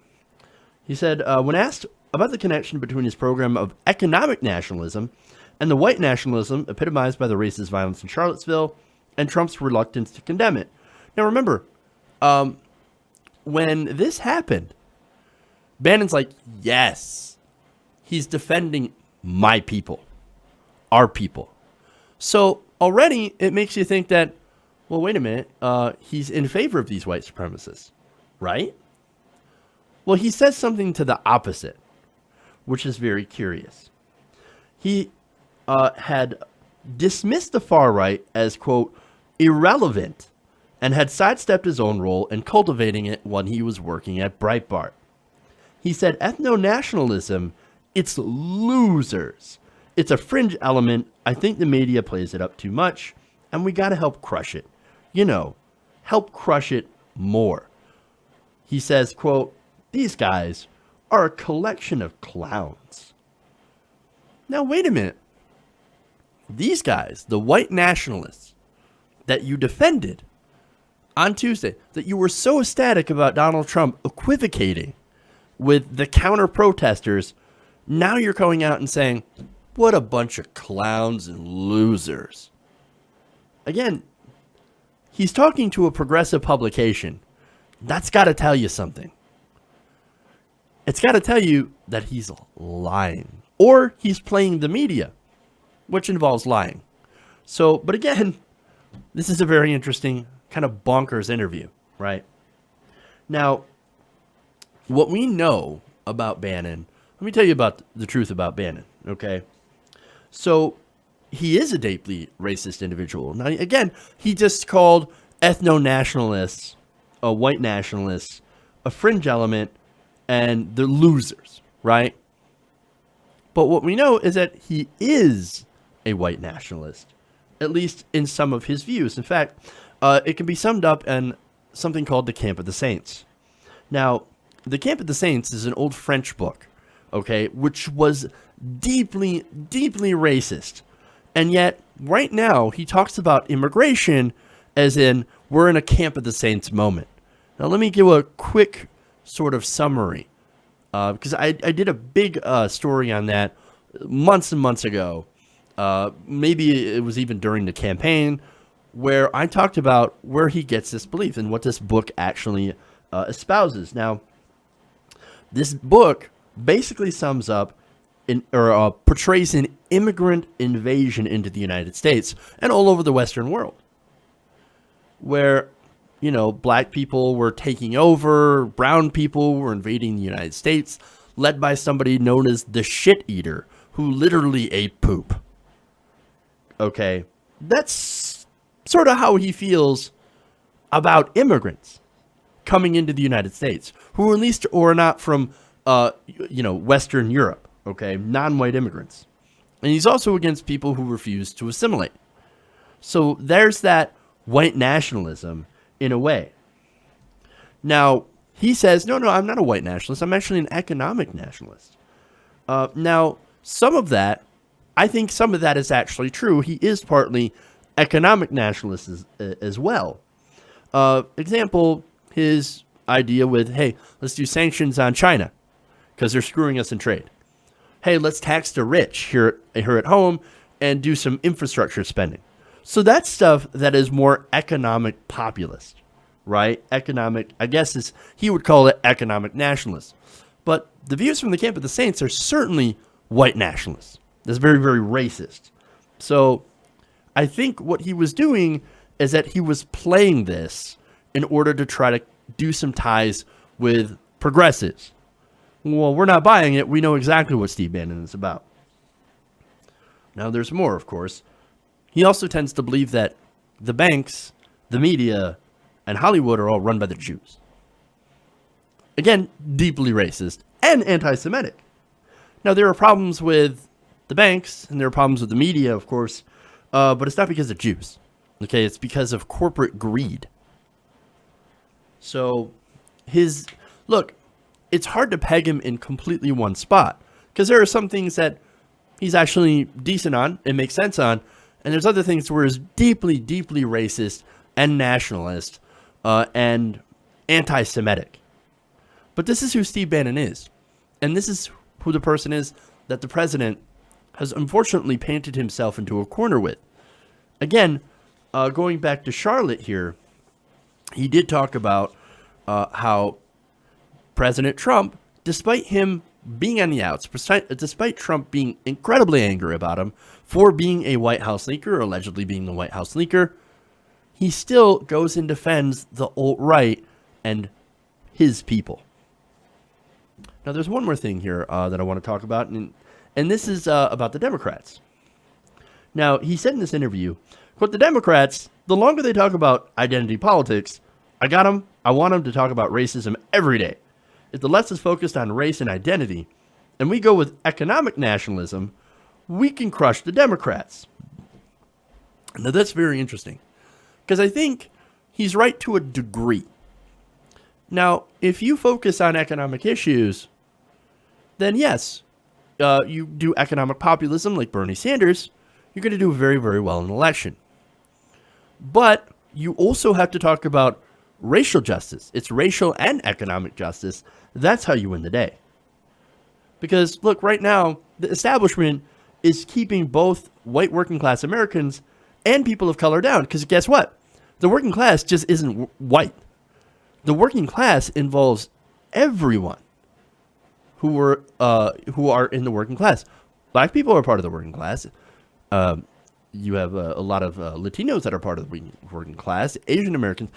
A: He said, when asked about the connection between his program of economic nationalism and the white nationalism epitomized by the racist violence in Charlottesville and Trump's reluctance to condemn it. Now, remember, when this happened, Bannon's like, yes, he's defending my people, our people. So already it makes you think that, well, wait a minute, he's in favor of these white supremacists, right? Well, he says something to the opposite, which is very curious. He had dismissed the far right as, quote, irrelevant, and had sidestepped his own role in cultivating it when he was working at Breitbart. He said ethno-nationalism, it's losers. It's a fringe element. I think the media plays it up too much, and we got to help crush it. You know, help crush it more. He says, quote, these guys are a collection of clowns. Now, wait a minute. These guys, the white nationalists that you defended on Tuesday, that you were so ecstatic about Donald Trump equivocating with the counter protesters, now you're going out and saying, what a bunch of clowns and losers. Again, he's talking to a progressive publication. That's got to tell you something. It's got to tell you that he's lying, or he's playing the media, which involves lying. So, but again, this is a very interesting kind of bonkers interview, right? Now, what we know about Bannon, let me tell you about the truth about Bannon, okay? So, he is a deeply racist individual. Now, again, he just called ethno-nationalists, white nationalists, a fringe element, and they're losers, right? But what we know is that he is a white nationalist, at least in some of his views. In fact, it can be summed up in something called the Camp of the Saints. Now, the Camp of the Saints is an old French book, okay, which was deeply, deeply racist. And yet, right now, he talks about immigration as in, we're in a Camp of the Saints moment. Now, let me give a quick sort of summary, because I did a big story on that months and months ago. Maybe it was even during the campaign, where I talked about where he gets this belief and what this book actually espouses. Now, this book basically sums up or portrays an immigrant invasion into the United States and all over the Western world, where, you know, black people were taking over, brown people were invading the United States, led by somebody known as the shit eater, who literally ate poop. Okay, that's sort of how he feels about immigrants coming into the United States, who at least are not from, Western Europe, okay, non-white immigrants. And he's also against people who refuse to assimilate. So there's that white nationalism in a way. Now, he says, no, I'm not a white nationalist. I'm actually an economic nationalist. Now, some of that, I think some of that is actually true. He is partly economic nationalist as well. Example, his idea with, hey, let's do sanctions on China because they're screwing us in trade. Hey, let's tax the rich here at home and do some infrastructure spending. So that's stuff that is more economic populist, right? Economic, I guess he would call it economic nationalist. But the views from the Camp of the Saints are certainly white nationalists. That's very, very racist. So I think what he was doing is that he was playing this in order to try to do some ties with progressives. Well, we're not buying it. We know exactly what Steve Bannon is about. Now, there's more, of course. He also tends to believe that the banks, the media, and Hollywood are all run by the Jews. Again, deeply racist and anti-Semitic. Now, there are problems with the banks, and there are problems with the media, of course, but it's not because of Jews. Okay, it's because of corporate greed. So, look, it's hard to peg him in completely one spot, because there are some things that he's actually decent on and makes sense on, and there's other things where he's deeply, deeply racist and nationalist and anti-Semitic. But this is who Steve Bannon is, and this is who the person is that the president has unfortunately painted himself into a corner with. Again, going back to Charlotte here, he did talk about how President Trump, despite him being on the outs, despite Trump being incredibly angry about him for being a White House leaker, or allegedly being the White House leaker, he still goes and defends the alt-right and his people. Now, there's one more thing here that I want to talk about, and this is about the Democrats. Now, he said in this interview, quote, the Democrats, the longer they talk about identity politics, I got them. I want them to talk about racism every day. If the left is focused on race and identity, and we go with economic nationalism, we can crush the Democrats. Now, that's very interesting, because I think he's right to a degree. Now, if you focus on economic issues, then yes, you do economic populism like Bernie Sanders, you're going to do very, very well in an election. But you also have to talk about racial justice. It's racial and economic justice. That's how you win the day. Because, look, right now, the establishment is keeping both white working class Americans and people of color down. Because guess what? The working class just isn't white. The working class involves everyone who are in the working class. Black people are part of the working class. You have a lot of Latinos that are part of the working class. Asian Americans.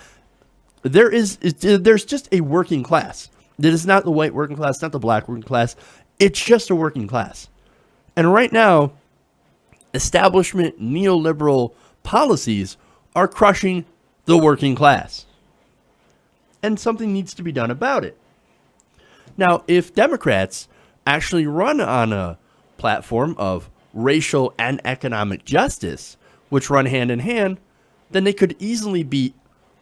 A: There's just a working class. It is not the white working class, not the black working class. It's just a working class. And right now, establishment neoliberal policies are crushing the working class. And something needs to be done about it. Now, if Democrats actually run on a platform of racial and economic justice, which run hand in hand, then they could easily beat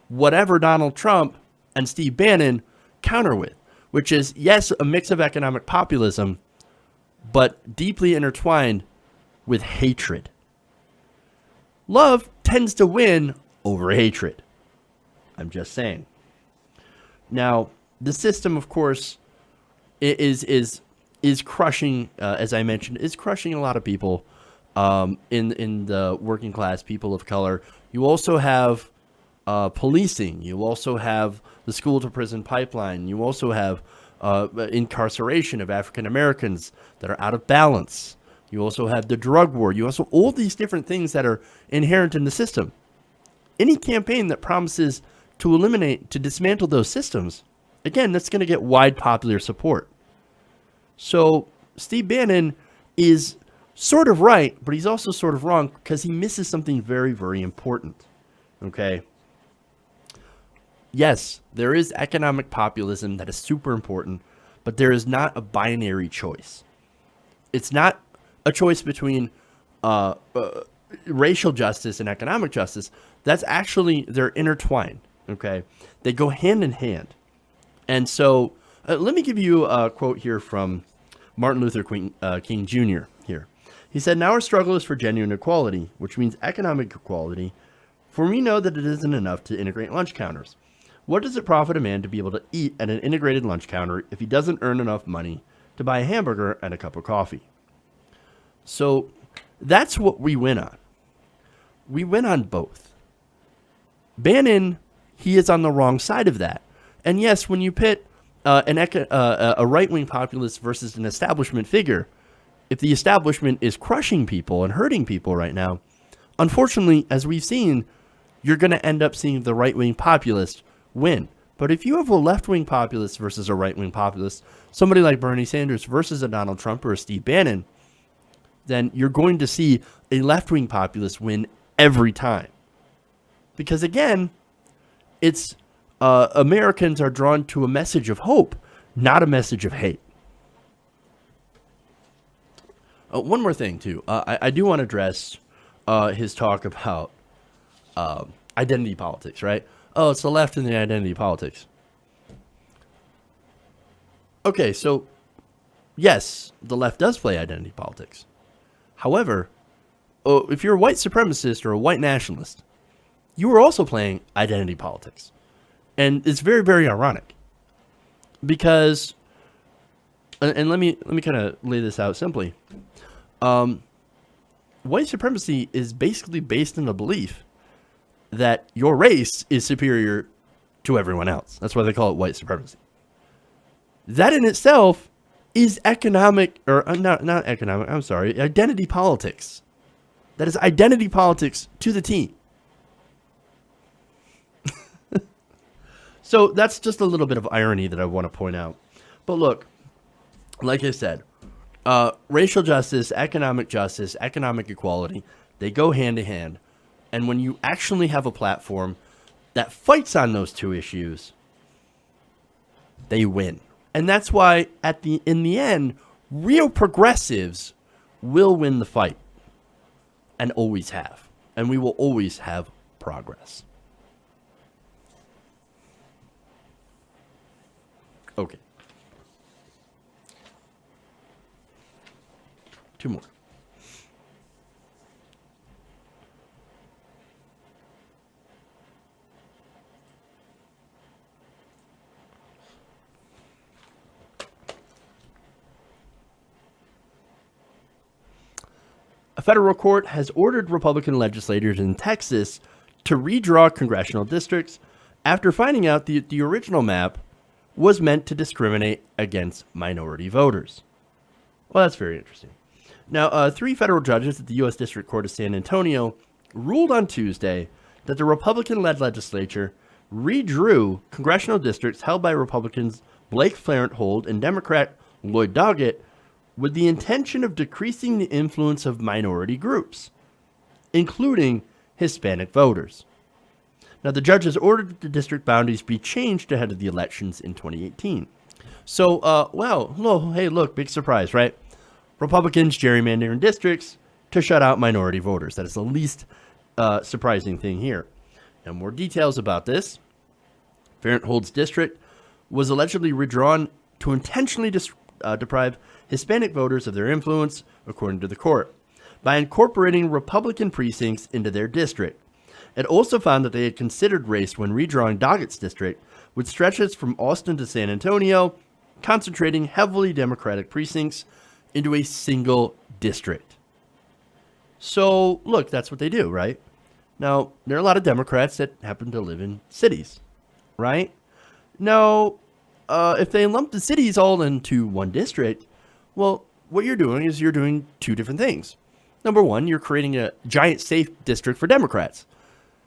A: whatever Donald Trump and Steve Bannon counter with, which is, yes, a mix of economic populism, but deeply intertwined with hatred. Love tends to win over hatred. I'm just saying. Now, the system, of course, is crushing, as I mentioned, is crushing a lot of people in the working class, people of color. You also have policing. You also have the school to prison pipeline. You also have incarceration of African Americans that are out of balance. You also have the drug war. You also all these different things that are inherent in the system. Any campaign that promises to dismantle those systems, again, that's going to get wide popular support. So Steve Bannon is sort of right, but he's also sort of wrong because he misses something very, very important. Okay? Yes, there is economic populism that is super important, but there is not a binary choice. It's not a choice between racial justice and economic justice. That's actually, they're intertwined. Okay? They go hand in hand. And so let me give you a quote here from Martin Luther King Jr. here. He said, now our struggle is for genuine equality, which means economic equality, for we know that it isn't enough to integrate lunch counters. What does it profit a man to be able to eat at an integrated lunch counter if he doesn't earn enough money to buy a hamburger and a cup of coffee? So that's what we win on. We win on both. Bannon, he is on the wrong side of that. And yes, when you pit a right-wing populist versus an establishment figure, if the establishment is crushing people and hurting people right now, unfortunately, as we've seen, you're going to end up seeing the right-wing populist win. But if you have a left-wing populist versus a right-wing populist, somebody like Bernie Sanders versus a Donald Trump or a Steve Bannon, then you're going to see a left-wing populist win every time. Because again, it's Americans are drawn to a message of hope, not a message of hate. One more thing, too. I do want to address his talk about identity politics, right? Oh, it's the left in the identity politics. Okay, so yes, the left does play identity politics. However, if you're a white supremacist or a white nationalist, you are also playing identity politics. And it's very, very ironic. Because, and let me kind of lay this out simply. White supremacy is basically based on the belief that your race is superior to everyone else. That's why they call it white supremacy. That in itself is economic, or not economic, I'm sorry, identity politics. That is identity politics to the T. So that's just a little bit of irony that I want to point out. But look, like I said, racial justice, economic equality, they go hand in hand. And when you actually have a platform that fights on those two issues, they win. And that's why in the end, real progressives will win the fight and always have. And we will always have progress. Okay. Two more. A federal court has ordered Republican legislators in Texas to redraw congressional districts after finding out that the original map was meant to discriminate against minority voters. Well, that's very interesting. Now, 3 federal judges at the U.S. District Court of San Antonio ruled on Tuesday that the Republican-led legislature redrew congressional districts held by Republicans Blake Farenthold and Democrat Lloyd Doggett with the intention of decreasing the influence of minority groups, including Hispanic voters. Now, the judges ordered that the district boundaries be changed ahead of the elections in 2018. So, hey, look, big surprise, right? Republicans gerrymandering districts to shut out minority voters. That is the least surprising thing here. Now, more details about this. Farenthold's district was allegedly redrawn to intentionally deprive Hispanic voters of their influence, according to the court, by incorporating Republican precincts into their district. It also found that they had considered race when redrawing Doggett's district, with stretches from Austin to San Antonio, concentrating heavily Democratic precincts into a single district. So, look, that's what they do, right? Now, there are a lot of Democrats that happen to live in cities, right? Now, if they lump the cities all into one district, well, what you're doing is you're doing two different things. Number one, you're creating a giant safe district for Democrats.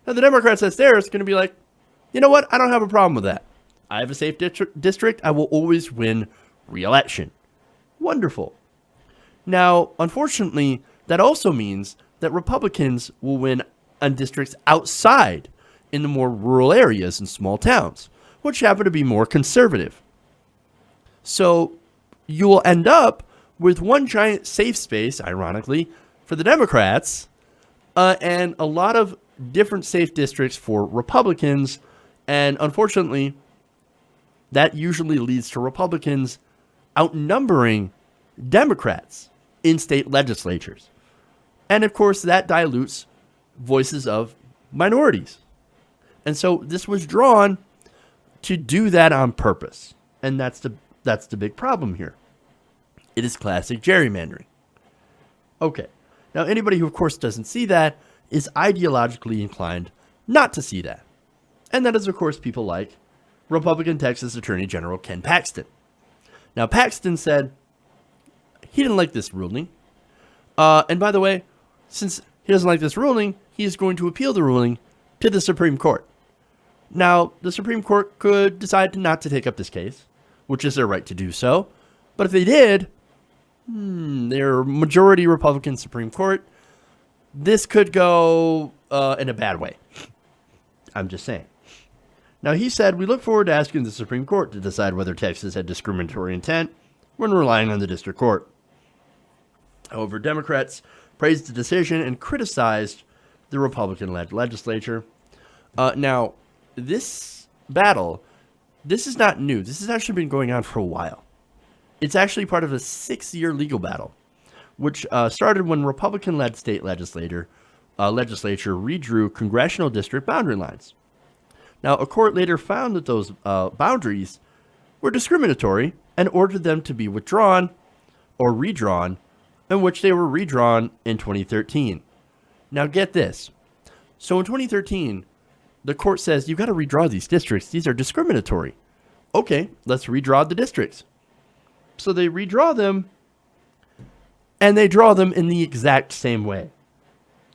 A: Now, the Democrats that's there is going to be like, you know what? I don't have a problem with that. I have a safe district. I will always win re-election. Wonderful. Now, unfortunately, that also means that Republicans will win on districts outside in the more rural areas and small towns, which happen to be more conservative. So you will end up with one giant safe space, ironically, for the Democrats, and a lot of different safe districts for Republicans. And unfortunately, that usually leads to Republicans outnumbering Democrats in state legislatures. And of course, that dilutes voices of minorities. And so this was drawn to do that on purpose. And that's the big problem here. It is classic gerrymandering. Okay. Now, anybody who, of course, doesn't see that is ideologically inclined not to see that. And that is, of course, people like Republican Texas Attorney General Ken Paxton. Now, Paxton said he didn't like this ruling. And by the way, since he doesn't like this ruling, he is going to appeal the ruling to the Supreme Court. Now, the Supreme Court could decide not to take up this case, which is their right to do so. But if they did, their majority Republican Supreme Court, this could go in a bad way. I'm just saying. Now, he said, we look forward to asking the Supreme Court to decide whether Texas had discriminatory intent when relying on the district court. However, Democrats praised the decision and criticized the Republican-led legislature. Now, this battle, this is not new. This has actually been going on for a while. It's actually part of a 6-year legal battle, which started when Republican-led state legislature redrew congressional district boundary lines. Now, a court later found that those boundaries were discriminatory and ordered them to be withdrawn or redrawn, in which they were redrawn in 2013. Now, get this. So in 2013, the court says, you've got to redraw these districts. These are discriminatory. Okay, let's redraw the districts. So they redraw them, and they draw them in the exact same way.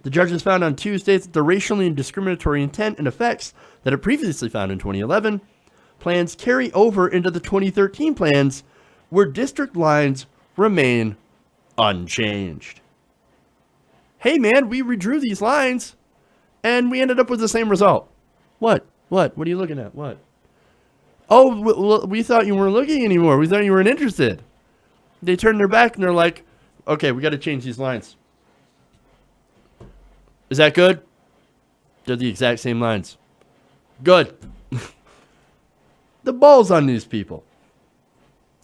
A: The judges found on Tuesday that the racially and discriminatory intent and effects that it previously found in 2011 plans carry over into the 2013 plans, where district lines remain unchanged. Hey man, we redrew these lines and we ended up with the same result. What? What are you looking at? What? Oh, we thought you weren't looking anymore. We thought you weren't interested. They turned their back and they're like, okay, we got to change these lines. Is that good? They're the exact same lines. Good. The ball's on these people.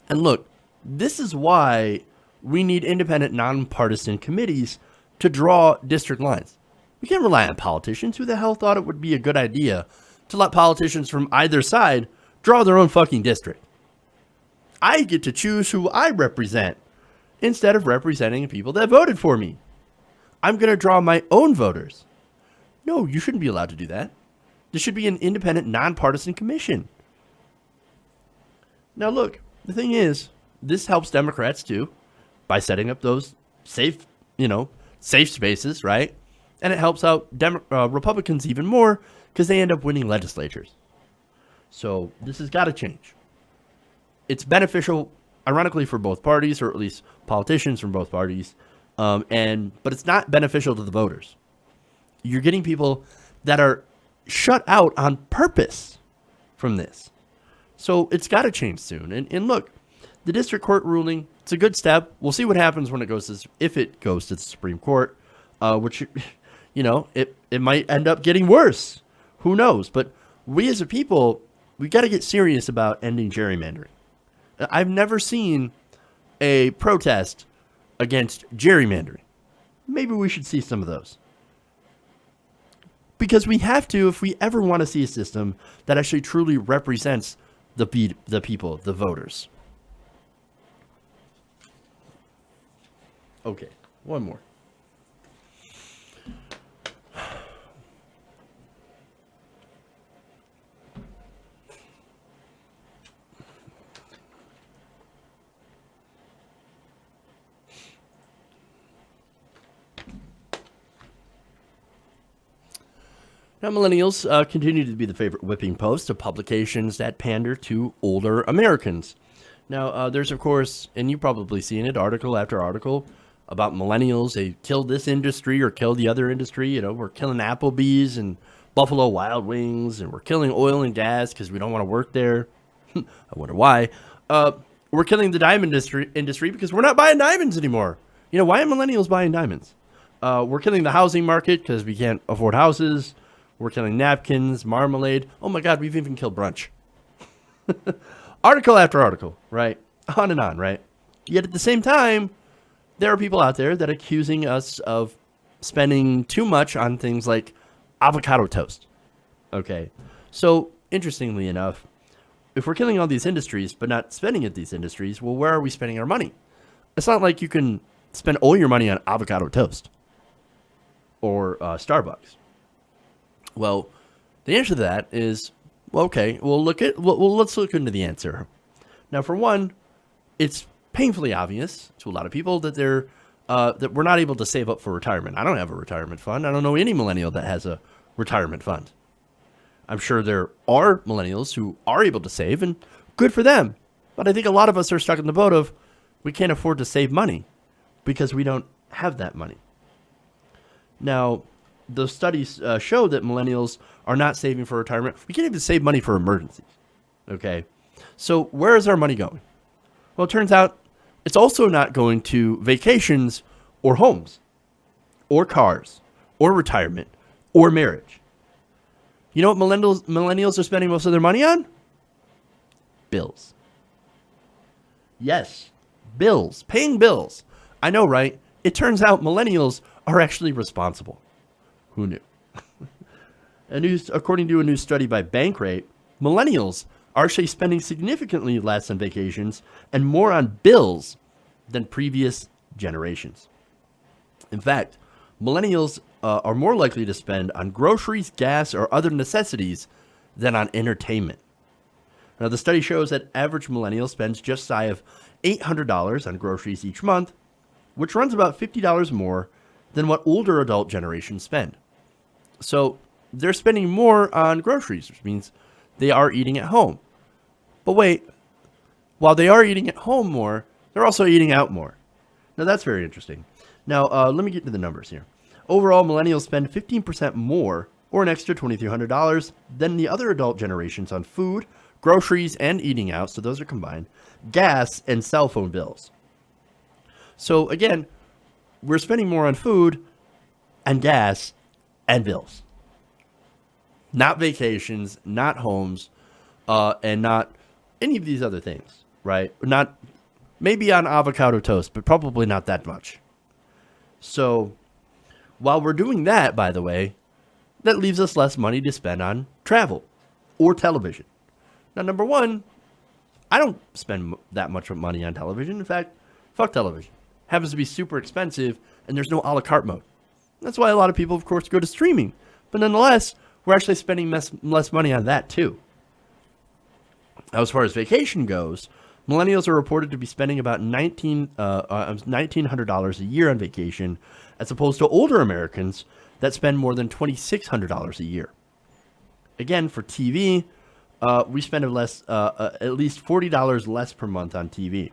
A: And look, this is why we need independent, nonpartisan committees to draw district lines. We can't rely on politicians. Who the hell thought it would be a good idea to let politicians from either side draw their own fucking district? I get to choose who I represent instead of representing people that voted for me. I'm going to draw my own voters. No, you shouldn't be allowed to do that. This should be an independent, nonpartisan commission. Now, look, the thing is, this helps Democrats too by setting up those safe spaces, right? And it helps out Republicans even more because they end up winning legislatures. So this has got to change. It's beneficial, ironically, for both parties, or at least politicians from both parties. But it's not beneficial to the voters. You're getting people that are shut out on purpose from this. So it's got to change soon. And look, the district court ruling, it's a good step. We'll see what happens when it goes to, if it goes to the Supreme Court, which, it might end up getting worse. Who knows? But we as a people, we got to get serious about ending gerrymandering. I've never seen a protest against gerrymandering. Maybe we should see some of those. Because we have to, if we ever want to see a system that actually truly represents the people, the voters. Okay, one more. Now, millennials continue to be the favorite whipping post of publications that pander to older Americans. Now, there's, of course, and you've probably seen it, article after article about millennials. They killed this industry or killed the other industry. We're killing Applebee's and Buffalo Wild Wings, and we're killing oil and gas because we don't want to work there. I wonder why. We're killing the diamond industry because we're not buying diamonds anymore. Why are millennials buying diamonds? We're killing the housing market because we can't afford houses. We're killing napkins, marmalade. Oh my God, we've even killed brunch. Article after article, right? On and on, right? Yet at the same time, there are people out there that are accusing us of spending too much on things like avocado toast. Okay. So, interestingly enough, if we're killing all these industries but not spending at these industries, well, where are we spending our money? It's not like you can spend all your money on avocado toast or Starbucks. Well, the answer to that is, let's look into the answer. Now, for one, it's painfully obvious to a lot of people that that we're not able to save up for retirement. I don't have a retirement fund. I don't know any millennial that has a retirement fund. I'm sure there are millennials who are able to save, and good for them. But I think a lot of us are stuck in the boat of we can't afford to save money because we don't have that money. Now, the studies show that millennials are not saving for retirement. We can't even save money for emergencies. Okay. So where is our money going? Well, it turns out it's also not going to vacations or homes or cars or retirement or marriage. You know what millennials are spending most of their money on? Bills. Yes, bills. Paying bills. I know, right? It turns out millennials are actually responsible. Who knew? According to a new study by Bankrate, millennials are actually spending significantly less on vacations and more on bills than previous generations. In fact, millennials are more likely to spend on groceries, gas, or other necessities than on entertainment. Now, the study shows that average millennial spends just shy of $800 on groceries each month, which runs about $50 more than what older adult generations spend. So they're spending more on groceries, which means they are eating at home. But wait, while they are eating at home more, they're also eating out more. Now, that's very interesting. Now, let me get to the numbers here. Overall, millennials spend 15% more, or an extra $2,300, than the other adult generations on food, groceries, and eating out, so those are combined, gas, and cell phone bills. So, again, we're spending more on food and gas and bills. Not vacations, not homes, and not any of these other things, right? Not maybe on avocado toast, but probably not that much. So while we're doing that, by the way, that leaves us less money to spend on travel or television. Now, number one, I don't spend that much money on television. In fact, fuck television. Happens to be super expensive, and there's no a la carte mode. That's why a lot of people, of course, go to streaming. But nonetheless, we're actually spending less money on that, too. Now, as far as vacation goes, millennials are reported to be spending about $1,900 a year on vacation, as opposed to older Americans that spend more than $2,600 a year. Again, for TV, we spend at least $40 less per month on TV.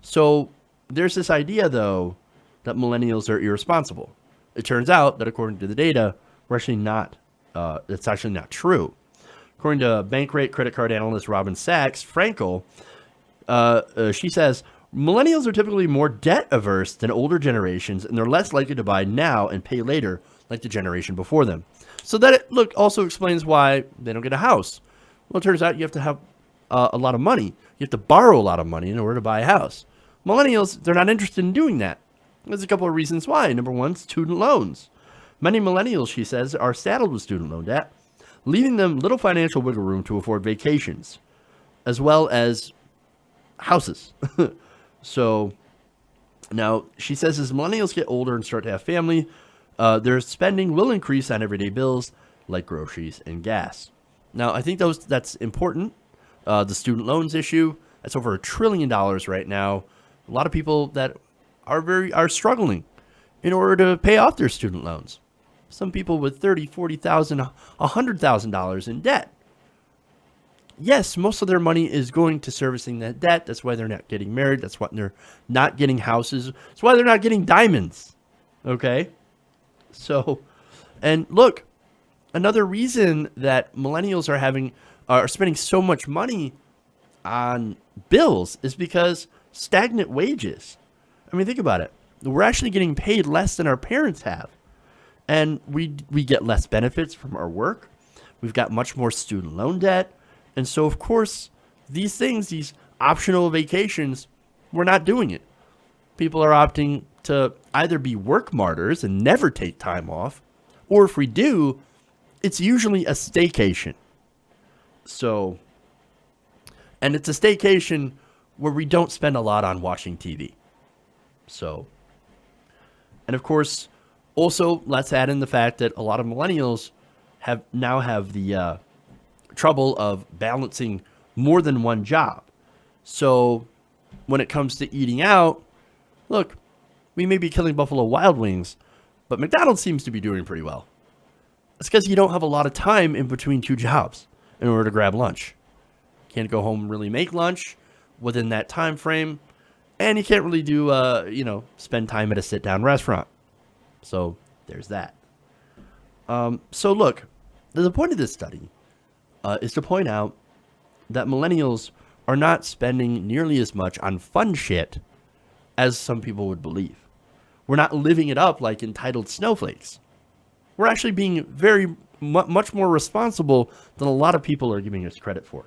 A: So there's this idea, though, that millennials are irresponsible. It turns out that according to the data, we're actually not. It's actually not true. According to Bankrate credit card analyst Robin Sachs, Frankel, she says, millennials are typically more debt averse than older generations, and they're less likely to buy now and pay later like the generation before them. So that, also explains why they don't get a house. Well, it turns out you have to have a lot of money. You have to borrow a lot of money in order to buy a house. Millennials, they're not interested in doing that. There's a couple of reasons why. Number one, student loans. Many millennials, she says, are saddled with student loan debt, leaving them little financial wiggle room to afford vacations, as well as houses. So now she says as millennials get older and start to have family, their spending will increase on everyday bills like groceries and gas. Now, I think that's important. The student loans issue, that's over $1 trillion right now. A lot of people that are struggling in order to pay off their student loans. Some people with $30,000, $40,000, $100,000 in debt. Yes, most of their money is going to servicing that debt. That's why they're not getting married. That's why they're not getting houses. That's why they're not getting diamonds. Okay? So, and look, another reason that millennials are spending so much money on bills is because stagnant wages. I mean, think about it. We're actually getting paid less than our parents have. And we get less benefits from our work. We've got much more student loan debt. And so, of course, these optional vacations, we're not doing it. People are opting to either be work martyrs and never take time off, or if we do, it's usually a staycation. So, and it's a staycation where we don't spend a lot on watching TV. So, and of course, also, let's add in the fact that a lot of millennials have the trouble of balancing more than one job. So when it comes to eating out, look, we may be killing Buffalo Wild Wings, but McDonald's seems to be doing pretty well. It's because you don't have a lot of time in between two jobs in order to grab lunch. Can't go home and really make lunch within that time frame, and you can't really do, spend time at a sit-down restaurant. So there's that. So look, the point of this study is to point out that millennials are not spending nearly as much on fun shit as some people would believe. We're not living it up like entitled snowflakes. We're actually being very much more responsible than a lot of people are giving us credit for.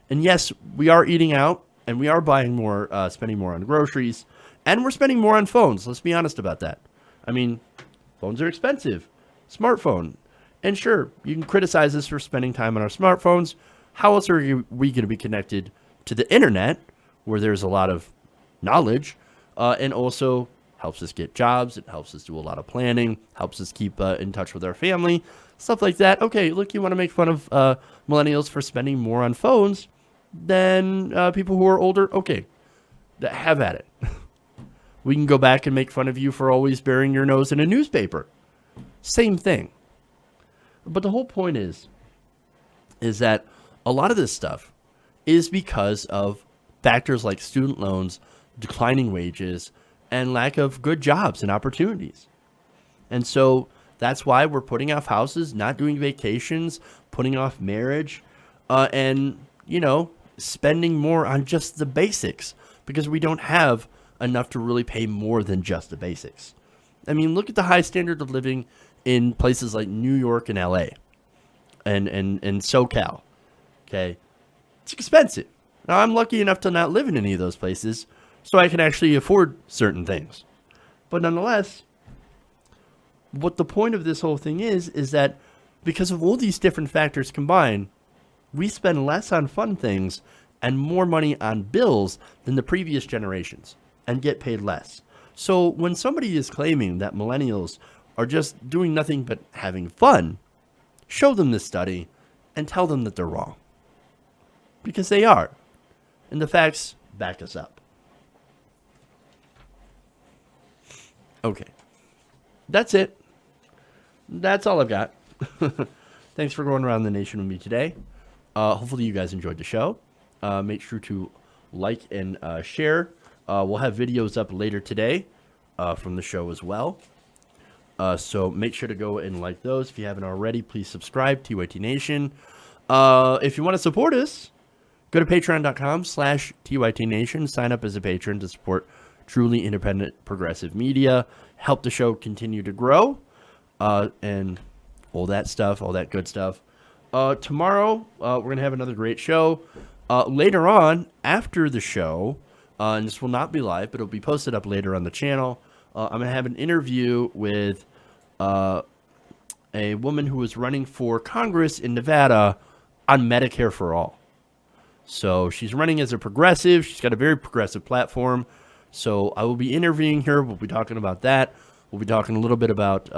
A: And yes, we are eating out and we are buying more, spending more on groceries, and we're spending more on phones. Let's be honest about that. I mean, phones are expensive. Smartphone. And sure, you can criticize us for spending time on our smartphones. How else are we going to be connected to the internet, where there's a lot of knowledge, and also helps us get jobs. It helps us do a lot of planning, helps us keep in touch with our family, stuff like that. Okay, look, you want to make fun of millennials for spending more on phones than people who are older? Okay, have at it. We can go back and make fun of you for always burying your nose in a newspaper. Same thing. But the whole point is that a lot of this stuff is because of factors like student loans, declining wages, and lack of good jobs and opportunities. And so that's why we're putting off houses, not doing vacations, putting off marriage, and, spending more on just the basics because we don't have enough to really pay more than just the basics. I mean, look at the high standard of living in places like New York and LA and SoCal. Okay. It's expensive. Now, I'm lucky enough to not live in any of those places, so I can actually afford certain things. But nonetheless, what the point of this whole thing is that because of all these different factors combined, we spend less on fun things and more money on bills than the previous generations and get paid less. So when somebody is claiming that millennials are just doing nothing but having fun, show them this study and tell them that they're wrong. Because they are. And the facts back us up. Okay. That's it. That's all I've got. Thanks for going around the nation with me today. Hopefully you guys enjoyed the show. Make sure to like and share. We'll have videos up later today from the show as well. So make sure to go and like those. If you haven't already, please subscribe to TYT Nation. If you want to support us, go to patreon.com/TYT Nation. Sign up as a patron to support truly independent progressive media. Help the show continue to grow. And all that stuff, all that good stuff. Tomorrow, we're going to have another great show. Later on, after the show, and this will not be live, but it'll be posted up later on the channel, I'm going to have an interview with a woman who is running for Congress in Nevada on Medicare for All. So she's running as a progressive. She's got a very progressive platform. So I will be interviewing her. We'll be talking about that. We'll be talking a little bit about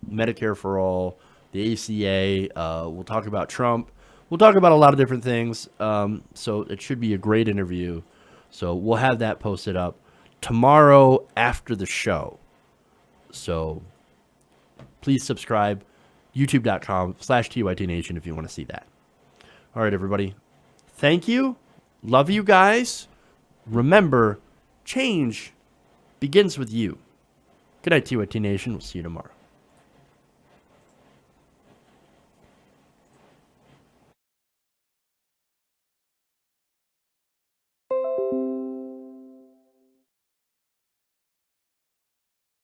A: Medicare for All, the ACA. We'll talk about Trump. We'll talk about a lot of different things. So it should be a great interview. So we'll have that posted up tomorrow after the show. So please subscribe, youtube.com/TYT Nation if you want to see that. All right, everybody. Thank you. Love you guys. Remember, change begins with you. Good night, TYT Nation. We'll see you tomorrow.